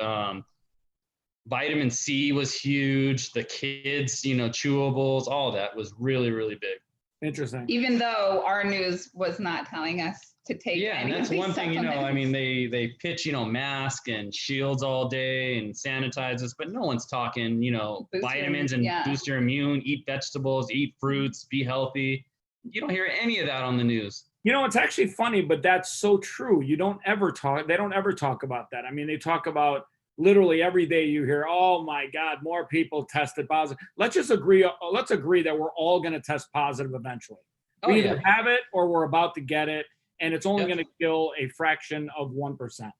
Vitamin C was huge. The kids, you know, chewables, all that was really, really big. Interesting. Even though our news was not telling us to take. Yeah, and any that's of these one thing, you know, I mean, supplements. they pitch, you know, masks and shields all day and sanitizers, but no one's talking, you know, Boost your- vitamins and yeah. boost your immune, eat vegetables, eat fruits, be healthy. You don't hear any of that on the news. You know, it's actually funny, but that's so true. You don't ever talk, they don't ever talk about that. I mean, they talk about literally every day you hear, oh my God, more people tested positive. Let's agree that we're all going to test positive eventually. Oh, We yeah. either have it or we're about to get it, and it's only Yep. going to kill a fraction of 1%.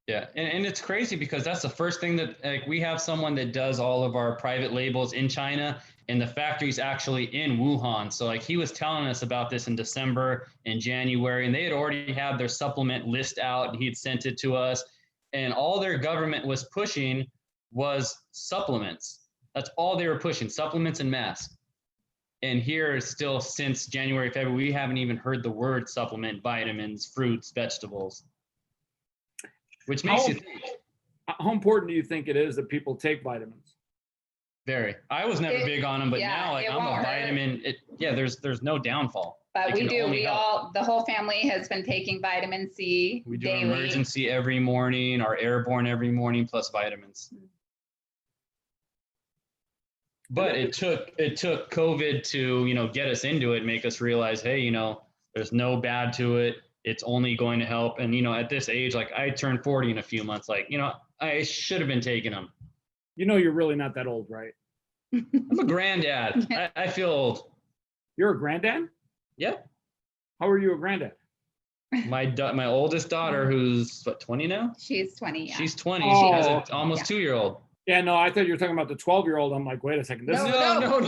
Yeah, and it's crazy because that's the first thing that, like, we have someone that does all of our private labels in China, and the factory's actually in Wuhan. So, like, he was telling us about this in December and January, and they had already had their supplement list out, and he'd sent it to us, and all their government was pushing was supplements. That's all they were pushing, supplements and masks. And here, still since January, February, we haven't even heard the word supplement, vitamins, fruits, vegetables. Which makes you think. How important do you think it is that people take vitamins? Very. I was never big on them, but yeah, now, like, it I'm won't a hurt. vitamin. There's no downfall. But It we can do. only We help. the whole family has been taking vitamin C We do daily. emergency every morning, our airborne every morning, plus vitamins. But it took COVID to, you know, get us into it, make us realize, hey, you know, there's no bad to it. It's only going to help. And, you know, at this age, like, I turned 40 in a few months. Like, you know, I should have been taking them. You know, you're really not that old, right? I'm a granddad. I feel old. You're a granddad? Yep. How are you a granddad? My oldest daughter, who's what, 20 now? She's 20. Yeah. She's 20. Oh. She has an almost 2-year-old. Yeah, no, I thought you were talking about the 12-year-old. I'm like, wait a second. No. Whoa,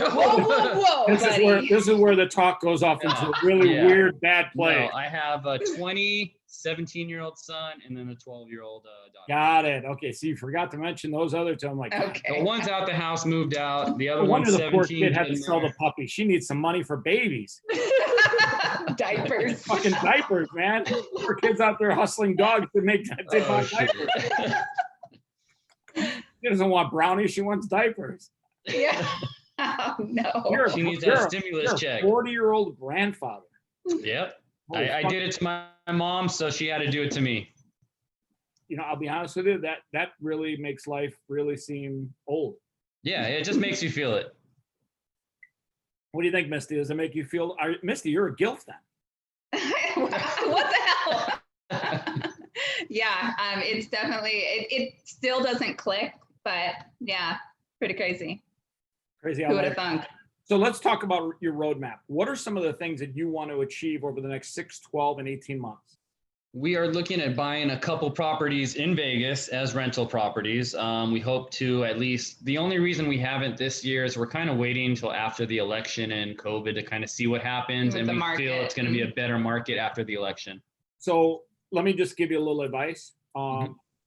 buddy. This is where the talk goes off into a really Yeah. weird, bad place. No, I have a 17-year-old son and then a 12-year-old daughter. Got it. Okay, so you forgot to mention those other two. I'm like, Okay. The one's out the house, moved out. The other no wonder one's the poor 17. kid had to sell the puppy. She needs some money for babies. Diapers. Fucking diapers, man. Poor kids out there hustling dogs to make to Oh, buy shit. diapers. She doesn't want brownies. She wants diapers. Yeah. Oh no. She needs you're that a- stimulus you're a check. 40-year-old grandfather. Yep. Holy I fuck. did it to my mom, so she had to do it to me. You know, I'll be honest with you. That really makes life really seem old. Yeah, it just makes you feel it. What do you think, Misty? Does it make you feel? Misty, you're a gilf then. What the hell? Yeah, it's definitely it still doesn't click, but yeah, pretty crazy. Crazy. Who would have thunk? So let's talk about your roadmap. What are some of the things that you want to achieve over the next 6, 12, and 18 months? We are looking at buying a couple properties in Vegas as rental properties. We hope to, at least, the only reason we haven't this year is we're kind of waiting until after the election and COVID to kind of see what happens. With And the we market. feel it's going to be a better market after the election. So let me just give you a little advice.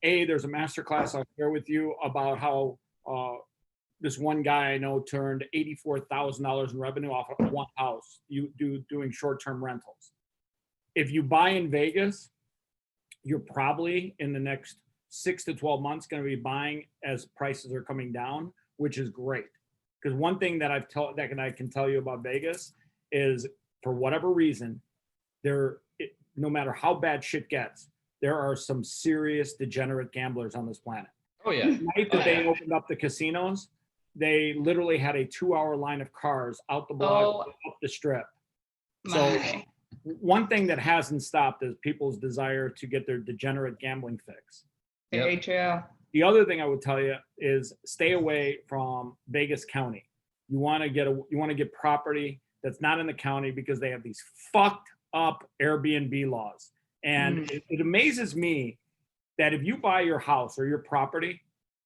There's a masterclass I'll share with you about how this one guy I know turned $84,000 in revenue off of one house doing short-term rentals. If you buy in Vegas, you're probably in the next 6 to 12 months going to be buying as prices are coming down, which is great. Because one thing that I can tell you about Vegas is, for whatever reason, no matter how bad shit gets, there are some serious degenerate gamblers on this planet. Oh, yeah. The night that they opened up the casinos, they literally had a 2-hour line of cars out the block, up the strip. So My. one thing that hasn't stopped is people's desire to get their degenerate gambling fix. Very true. The other thing I would tell you is stay away from Vegas County. You want to get property that's not in the county because they have these fucked up Airbnb laws. And it amazes me that if you buy your house or your property,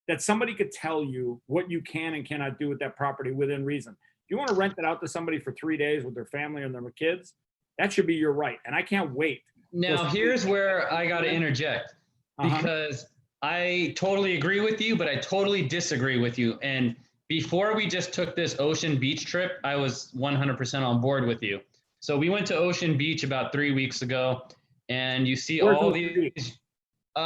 that somebody could tell you what you can and cannot do with that property within reason. If you want to rent it out to somebody for 3 days with their family and their kids, that should be your right. And I can't wait. Now, here's where I got to interject, because I totally agree with you, but I totally disagree with you. And before we just took this Ocean Beach trip, I was 100% on board with you. So we went to Ocean Beach about 3 weeks ago, and you see all these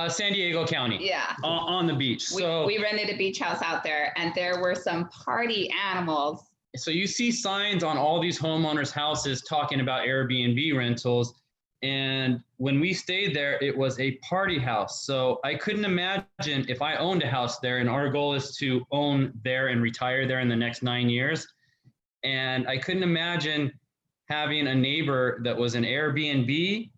San Diego County, on the beach. So we rented a beach house out there, and there were some party animals. So you see signs on all these homeowners' houses talking about Airbnb rentals. And when we stayed there, it was a party house. So I couldn't imagine if I owned a house there, and our goal is to own there and retire there in the next 9 years. And I couldn't imagine having a neighbor that was an Airbnb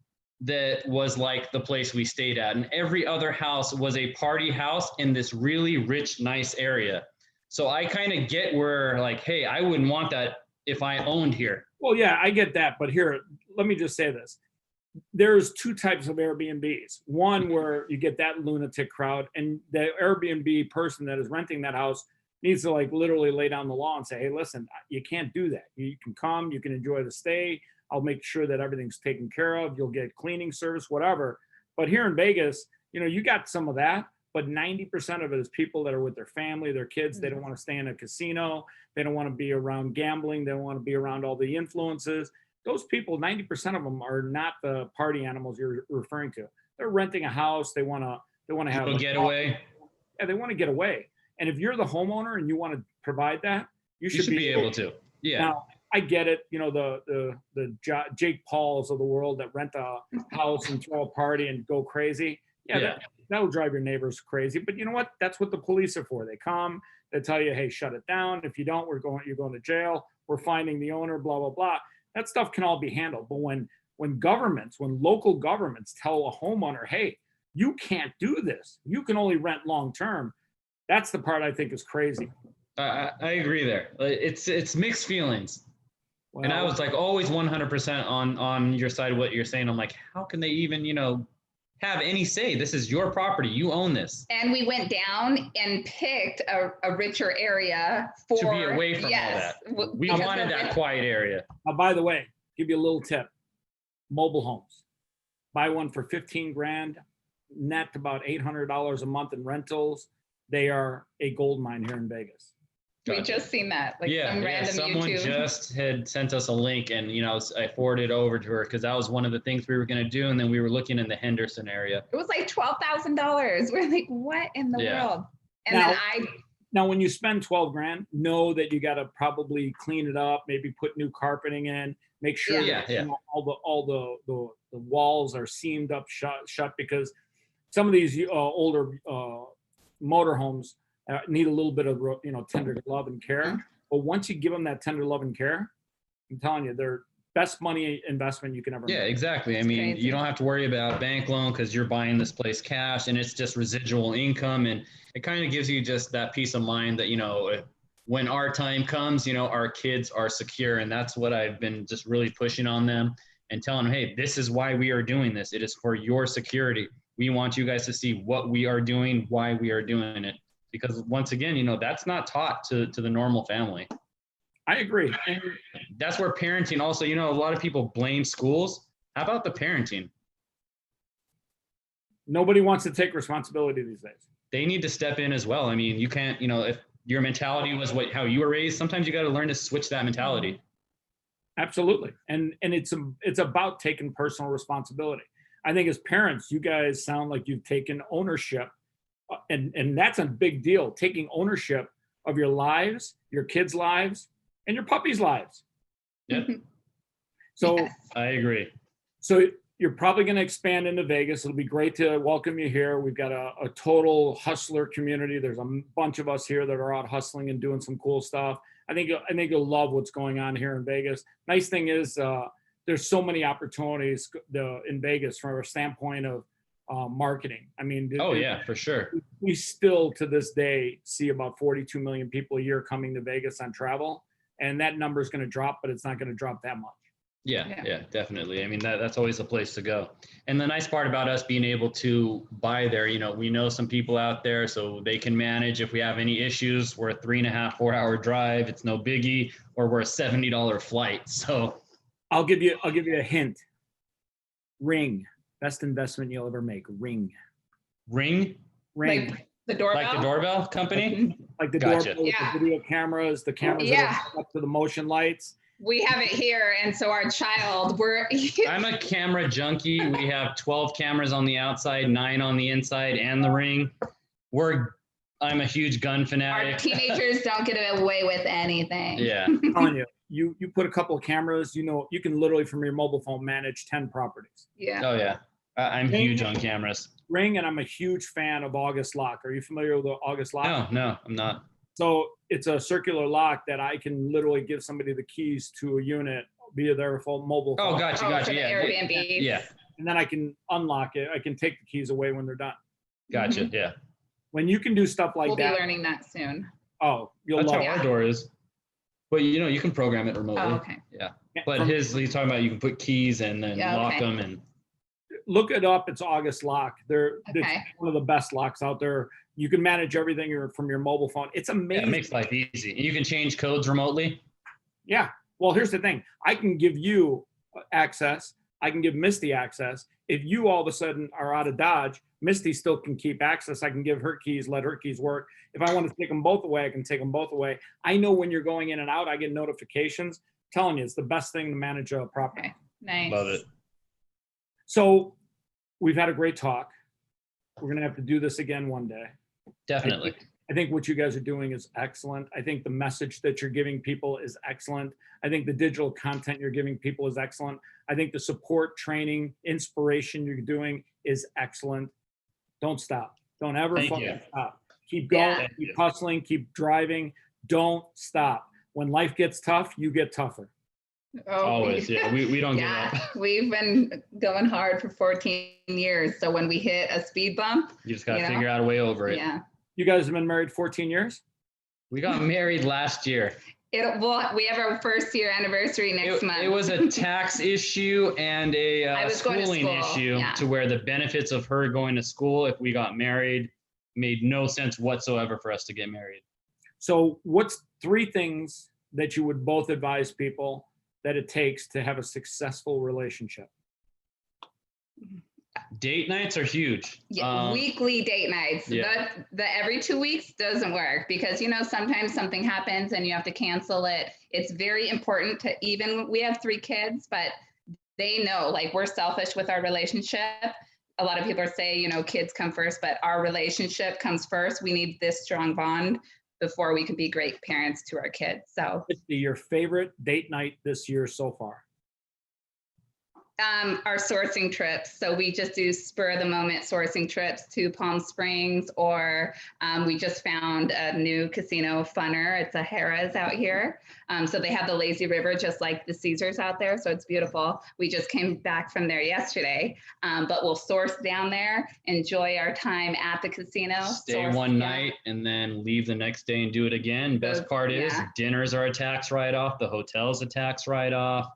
that was like the place we stayed at. And every other house was a party house in this really rich, nice area. So I kind of get where, like, hey, I wouldn't want that if I owned here. Well, yeah, I get that. But here, let me just say this. There's two types of Airbnbs. One where you get that lunatic crowd, and the Airbnb person that is renting that house needs to like literally lay down the law and say, hey, listen, you can't do that. You can come, you can enjoy the stay. I'll make sure that everything's taken care of. You'll get cleaning service, whatever. But here in Vegas, you got some of that, but 90% of it is people that are with their family, their kids. They don't want to stay in a casino. They don't want to be around gambling. They don't want to be around all the influences. Those people, 90% of them are not the party animals you're referring to. They're renting a house. They want to have a getaway. Yeah, they want to get away. And if you're the homeowner and you want to provide that, you should be able to. Yeah. Now, I get it. The Jake Pauls of the world that rent a house and throw a party and go crazy. Yeah. That'll drive your neighbors crazy. But you know what? That's what the police are for. They come, they tell you, hey, shut it down. If you don't, you're going to jail. We're finding the owner, blah, blah, blah. That stuff can all be handled. But when local governments tell a homeowner, hey, you can't do this, you can only rent long term, that's the part I think is crazy. I agree there. It's mixed feelings. Well, and I was like always 100% on your side of what you're saying. I'm like, how can they even, have any say? This is your property. You own this. And we went down and picked a richer area to be away from all that. We wanted that quiet area. By the way, give you a little tip. Mobile homes. Buy one for 15 grand, net about $800 a month in rentals. They are a gold mine here in Vegas. We just seen that, some random someone YouTube. just had sent us a link, and I forwarded it over to her because that was one of the things we were going to do, and then we were looking in the Henderson area. It was like $12,000. We're like, what in the world? And now when you spend 12 grand, know that you got to probably clean it up, maybe put new carpeting in, make sure that all the walls are seamed up shut because some of these older motorhomes need a little bit of tender love and care. But once you give them that tender love and care, I'm telling you, they're best money investment you can ever make. Yeah, exactly. I mean, you don't have to worry about a bank loan because you're buying this place cash, and it's just residual income, and it kind of gives you just that peace of mind that when our time comes, our kids are secure, and that's what I've been just really pushing on them and telling them, hey, this is why we are doing this. It is for your security. We want you guys to see what we are doing, why we are doing it. Because once again, that's not taught to the normal family. I agree. And that's where parenting also, a lot of people blame schools. How about the parenting? Nobody wants to take responsibility these days. They need to step in as well. I mean, you can't, if your mentality was how you were raised, sometimes you got to learn to switch that mentality. Absolutely. And it's about taking personal responsibility. I think as parents, you guys sound like you've taken ownership. And that's a big deal, taking ownership of your lives, your kids' lives, and your puppies' lives. Yeah. So I agree. So you're probably going to expand into Vegas. It'll be great to welcome you here. We've got a total hustler community. There's a bunch of us here that are out hustling and doing some cool stuff. I think you'll love what's going on here in Vegas. Nice thing is there's so many opportunities in Vegas from a standpoint of marketing. I mean, for sure. We still to this day see about 42 million people a year coming to Vegas on travel. and that number is going to drop, but it's not going to drop that much. Yeah, definitely. I mean, that's always the place to go. And the nice part about us being able to buy there, you know, we know some people out there, so they can manage if we have any issues. We're a 3.5, 4-hour drive. It's no biggie, or we're a $70 flight. So I'll give you a hint. Ring, best investment you'll ever make. Ring. Ring, Like the doorbell. like the doorbell company. Like the Gotcha. doorbell with the video cameras, the cameras that are hooked up to the motion lights. We have it here, and so our child, I'm a camera junkie. We have 12 cameras on the outside, 9 on the inside, and the ring. I'm a huge gun fanatic. Our teenagers don't get away with anything. Yeah. I'm telling you, you put a couple of cameras, you know, you can literally from your mobile phone manage 10 properties. Yeah. Oh yeah. I'm huge on cameras. Ring, and I'm a huge fan of August Lock. Are you familiar with the August Lock? No, I'm not. So it's a circular lock that I can literally give somebody the keys to a unit via their phone, mobile phone. Oh, gotcha. For the Yeah. Airbnb. Yeah. And then I can unlock it. I can take the keys away when they're done. Gotcha. Yeah. When you can do stuff like We'll that. be learning that soon. Oh, you'll That's love how it. our door is. But you know, you can program it remotely. Oh, okay. Yeah. But he's talking about you can put keys and then lock them and. Look it up. It's August Lock. It's Okay. one of the best locks out there. You can manage everything from your mobile phone. It's Yeah, amazing. it makes life easy. You can change codes remotely. Yeah. Well, here's the thing. I can give you access. I can give Misty access. If you all of a sudden are out of Dodge, Misty still can keep access. I can give her keys, let her keys work. If I want to take them both away, I can take them both away. I know when you're going in and out, I get notifications. I'm telling you, it's the best thing to manage a property. Okay. Nice. Love it. So we've had a great talk. We're going to have to do this again one day. Definitely. I think what you guys are doing is excellent. I think the message that you're giving people is excellent. I think the digital content you're giving people is excellent. I think the support, training, inspiration you're doing is excellent. Don't stop. Don't ever Thank fucking you. stop. Keep going, Yeah. keep hustling, keep driving. Don't stop. When life gets tough, you get tougher. Oh, Always. Yeah. We don't give Yeah, up. we've been going hard for 14 years. So when we hit a speed bump, You just got to You know? figure out a way over it. yeah, You guys have been married 14 years? We got married last year. we have our first year anniversary next month. It was a tax issue and I a was going to schooling school, issue yeah. to where the benefits of her going to school if we got married made no sense whatsoever for us to get married. So what's 3 things that you would both advise people that it takes to have a successful relationship? Date nights are huge. Yeah, weekly date nights. Yeah. The every 2 weeks doesn't work because, you know, sometimes something happens and you have to cancel it. It's very important to we have 3 kids, but they know like we're selfish with our relationship. A lot of people say, you know, kids come first, but our relationship comes first. We need this strong bond before we can be great parents to our kids. So Your favorite date night this year so far? our sourcing trips. So we just do spur of the moment sourcing trips to Palm Springs, or we just found a new casino funner. It's a Harrah's out here. So they have the lazy river, just like the Caesars out there. So it's beautiful. We just came back from there yesterday, but we'll source down there, enjoy our time at the casino. Stay one night and then leave the next day and do it again. Best part is dinners are a tax write-off. The hotel's a tax write-off.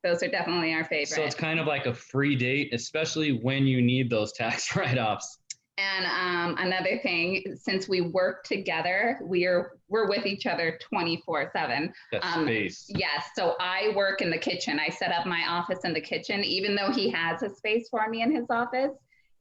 Those are definitely our favorite. So it's kind of like a free date, especially when you need those tax write-offs. And another thing, since we work together, we're with each other 24/7. That's space. Yes. So I work in the kitchen. I set up my office in the kitchen, even though he has a space for me in his office.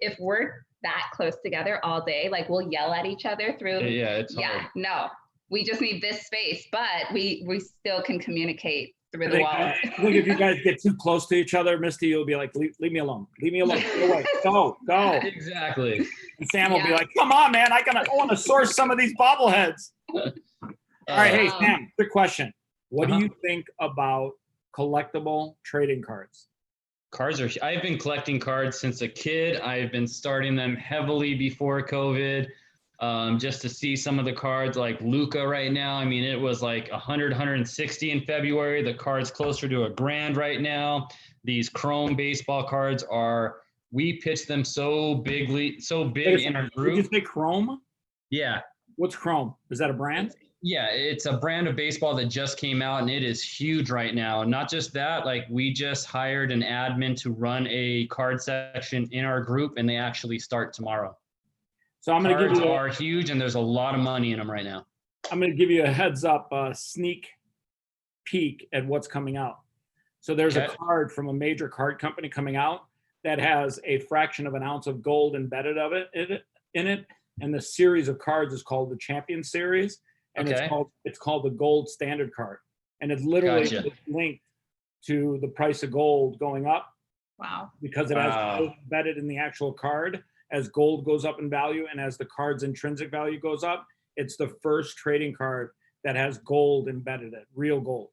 If we're that close together all day, like we'll yell at each other through. Yeah, it's hard. No, we just need this space, but we still can communicate through the walls. I think if you guys get too close to each other, Misty, you'll be like, leave me alone. Leave me alone. Go away. Go. Exactly. And Sam will be like, come on, man. I want to source some of these bobbleheads. All right. Hey, Sam, quick question. What do you think about collectible trading cards? I've been collecting cards since a kid. I've been starting them heavily before COVID. Just to see some of the cards like Luca right now. I mean, it was like 100, 160 in February. The card's closer to $1,000 right now. These chrome baseball cards we pitched them so big in our group. Did you say chrome? Yeah. What's Chrome? Is that a brand? Yeah, it's a brand of baseball that just came out and it is huge right now. Not just that, like we just hired an admin to run a card section in our group and they actually start tomorrow. So I'm going to give you are huge and there's a lot of money in them right now. I'm going to give you a heads up, sneak peek at what's coming out. So there's a card from a major card company coming out that has a fraction of an ounce of gold embedded in it. And the series of cards is called the Champion Series. And it's called the gold standard card. And it's literally linked to the price of gold going up. Wow. Because it has gold embedded in the actual card. As gold goes up in value and as the card's intrinsic value goes up, it's the first trading card that has gold embedded in it, real gold.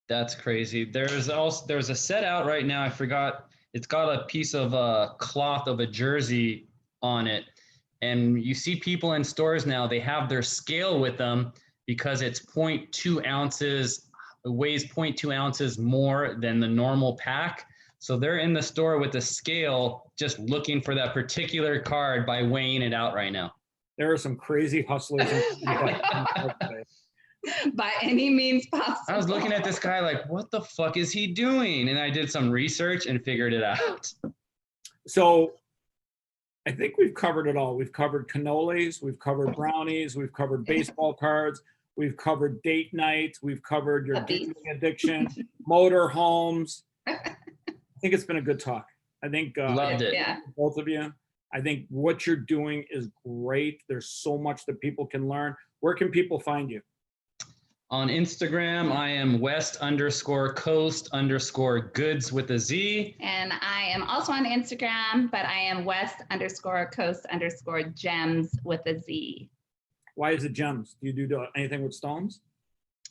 That's crazy. There's a set out right now. I forgot. It's got a piece of cloth of a jersey on it. And you see people in stores now, they have their scale with them because it's 0.2 ounces, it weighs 0.2 ounces more than the normal pack. So they're in the store with the scale, just looking for that particular card by weighing it out right now. There are some crazy hustlers. By any means possible. I was looking at this guy like, what the fuck is he doing? And I did some research and figured it out. So I think we've covered it all. We've covered cannolis, we've covered brownies, we've covered baseball cards, we've covered date nights, we've covered your gaming addiction, motor homes. I think it's been a good talk. I think loved it. Yeah. Both of you. I think what you're doing is great. There's so much that people can learn. Where can people find you? On Instagram, I am west_coast_goods with a Z. And I am also on Instagram, but I am west_coast_gems with a Z. Why is it gems? Do you do anything with stones?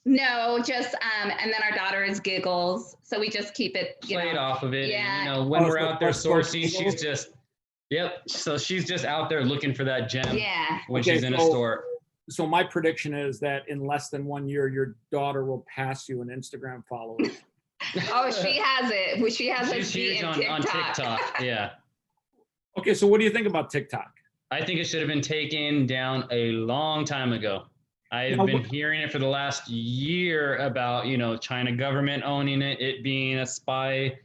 No, just and then our daughter is Giggles, so we just keep it played off of it. Yeah. And, when we're out there sourcing, she's just so she's just out there looking for that gem. Yeah. When she's in a store. So my prediction is that in less than 1 year, your daughter will pass you an Instagram follower. Oh, she has it. Well, she has She's huge on TikTok. Yeah. Okay, so what do you think about TikTok? I think it should have been taken down a long time ago. I've been hearing it for the last year about, China government owning it, it being a spy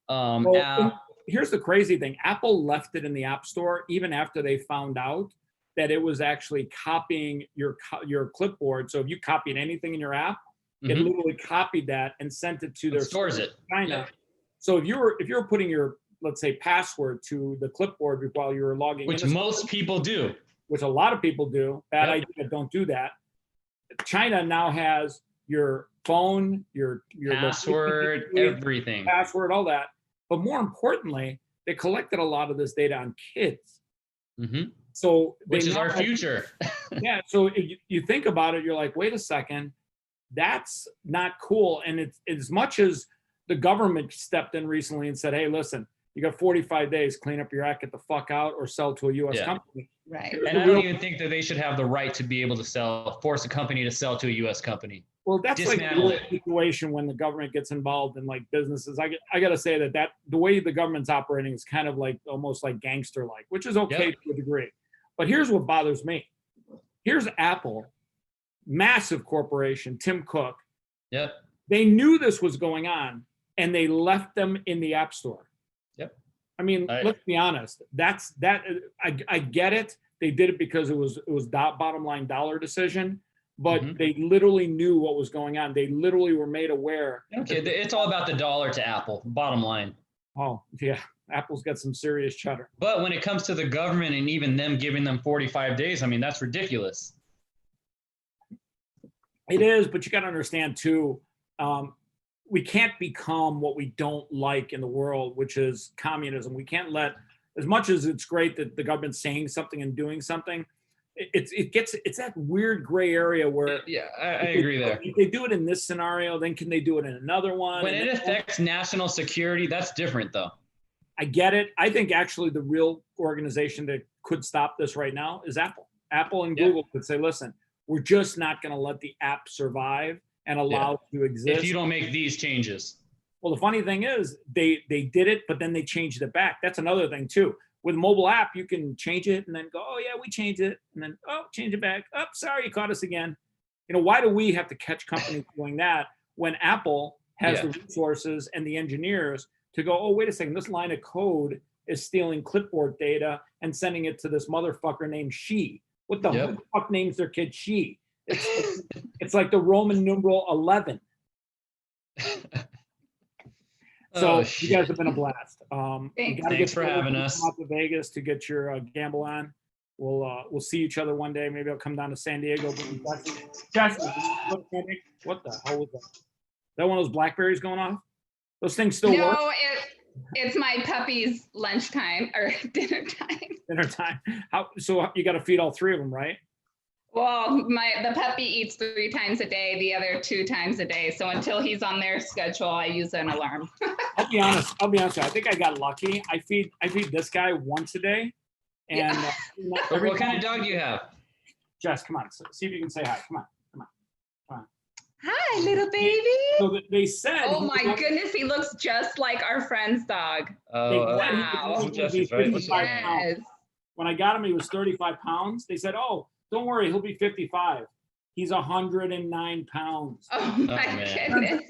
app. Here's the crazy thing. Apple left it in the App Store even after they found out that it was actually copying your clipboard. So if you copied anything in your app, it literally copied that and sent it to their stores it. China. Yeah. So if you were putting your, let's say, password to the clipboard while you were logging in, which most people do, which a lot of people do, bad idea, don't do that. China now has your phone, your password, everything, password, all that. But more importantly, they collected a lot of this data on kids. So which is our future. Yeah. So if you think about it, you're like, wait a second, that's not cool. And it's as much as the government stepped in recently and said, hey, listen, you got 45 days, clean up your act, get the fuck out, or sell to a U.S. company. Right. And I don't even think that they should have the right to be able to force a company to sell to a U.S. company. Well, that's like the situation when the government gets involved in like businesses. I got to say that the way the government's operating is kind of like almost like gangster-like, which is okay to a degree. But here's what bothers me. Here's Apple, massive corporation, Tim Cook. Yep. They knew this was going on and they left them in the App Store. Yep. I mean, let's be honest. I get it. They did it because it was bottom line dollar decision, but they literally knew what was going on. They literally were made aware. Okay, it's all about the dollar to Apple, bottom line. Oh, yeah. Apple's got some serious cheddar. But when it comes to the government and even them giving them 45 days, I mean, that's ridiculous. It is, but you got to understand too, we can't become what we don't like in the world, which is communism. We can't let, as much as it's great that the government's saying something and doing something, it's that weird gray area where I agree there. If they do it in this scenario, then can they do it in another one? When it affects national security, that's different though. I get it. I think actually the real organization that could stop this right now is Apple. Apple and Google could say, listen, we're just not going to let the app survive and allow it to exist. If you don't make these changes. Well, the funny thing is they did it, but then they changed it back. That's another thing too. With mobile app, you can change it and then go, oh yeah, we changed it. And then, oh, change it back. Oh, sorry, you caught us again. You know, why do we have to catch companies doing that when Apple has the resources and the engineers to go, oh, wait a second, this line of code is stealing clipboard data and sending it to this motherfucker named She. What the fuck names their kid She? It's like the Roman numeral 11. So you guys have been a blast. Thanks for having us. Come out to Vegas to get your gamble on. We'll see each other one day. Maybe I'll come down to San Diego. Jesse, what the hell was that? Is that one of those blackberries going off? Those things still work? No, it's my puppy's lunchtime or dinner time. Dinner time. So you got to feed all three of them, right? Well, the puppy eats 3 times a day, the other 2 times a day. So until he's on their schedule, I use an alarm. I'll be honest with you. I think I got lucky. I feed this guy once a day. And what kind of dog do you have? Jess, come on. See if you can say hi. Come on. Hi, little baby. So they said. Oh my goodness, he looks just like our friend's dog. Wow. Jesse's right. Yes. When I got him, he was 35 pounds. They said, oh, don't worry, he'll be 55. He's 109 pounds. Oh my goodness.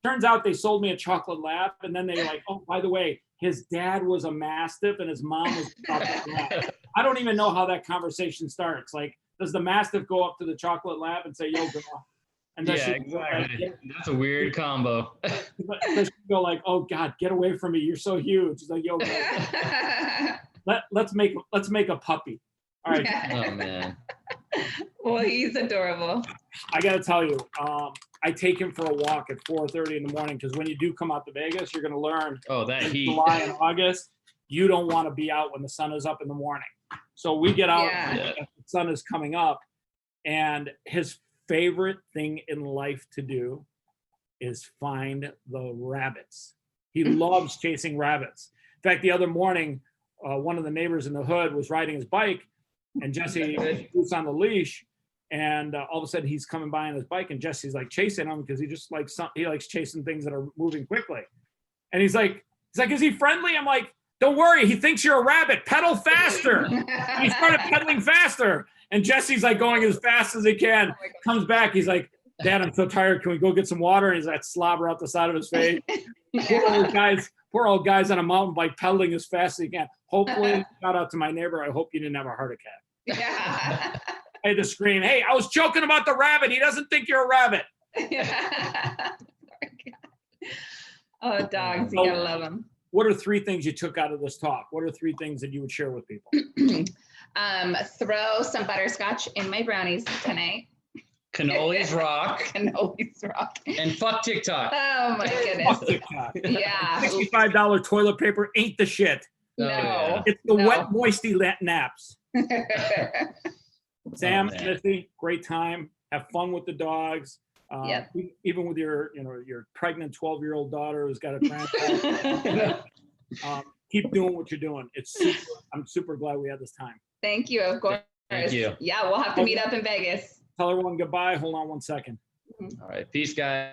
Turns out they sold me a chocolate lab, and then they were like, oh, by the way, his dad was a Mastiff and his mom was a chocolate lab. I don't even know how that conversation starts. Like, does the Mastiff go up to the chocolate lab and say, yo, girl? And exactly. That's a weird combo. Does she go like, oh God, get away from me. You're so huge. She's like, yo, let's make a puppy. All right. Oh man. Well, he's adorable. I got to tell you, I take him for a walk at 4:30 in the morning because when you do come out to Vegas, you're going to learn. Oh, that heat. July and August, you don't want to be out when the sun is up in the morning. So we get out as the sun is coming up, and his favorite thing in life to do is find the rabbits. He loves chasing rabbits. In fact, the other morning, one of the neighbors in the hood was riding his bike, and Jesse was on the leash, and all of a sudden he's coming by on his bike, and Jesse's like chasing him because he likes chasing things that are moving quickly. And he's like, is he friendly? I'm like, don't worry, he thinks you're a rabbit. Pedal faster. He started pedaling faster, and Jesse's like going as fast as he can. Comes back, he's like, Dad, I'm so tired. Can we go get some water? And he's like slobber out the side of his face. Poor old guys on a mountain bike pedaling as fast as he can. Hopefully, shout out to my neighbor. I hope you didn't have a heart attack. Yeah. I had to scream, hey, I was joking about the rabbit. He doesn't think you're a rabbit. Oh, dogs, you gotta love them. What are 3 things you took out of this talk? What are 3 things that you would share with people? Throw some butterscotch in my brownies tonight. Cannolis rock. Cannolis rock. And fuck TikTok. Oh my goodness. Fuck TikTok. Yeah. $65 toilet paper ain't the shit. No. It's the wet moisty naps. Sam, Misty, great time. Have fun with the dogs. Even with your pregnant 12-year-old daughter who's got a transplant. Keep doing what you're doing. I'm super glad we had this time. Thank you, of course. Thank you. Yeah, we'll have to meet up in Vegas. Tell everyone goodbye. Hold on one second. All right. Peace, guys.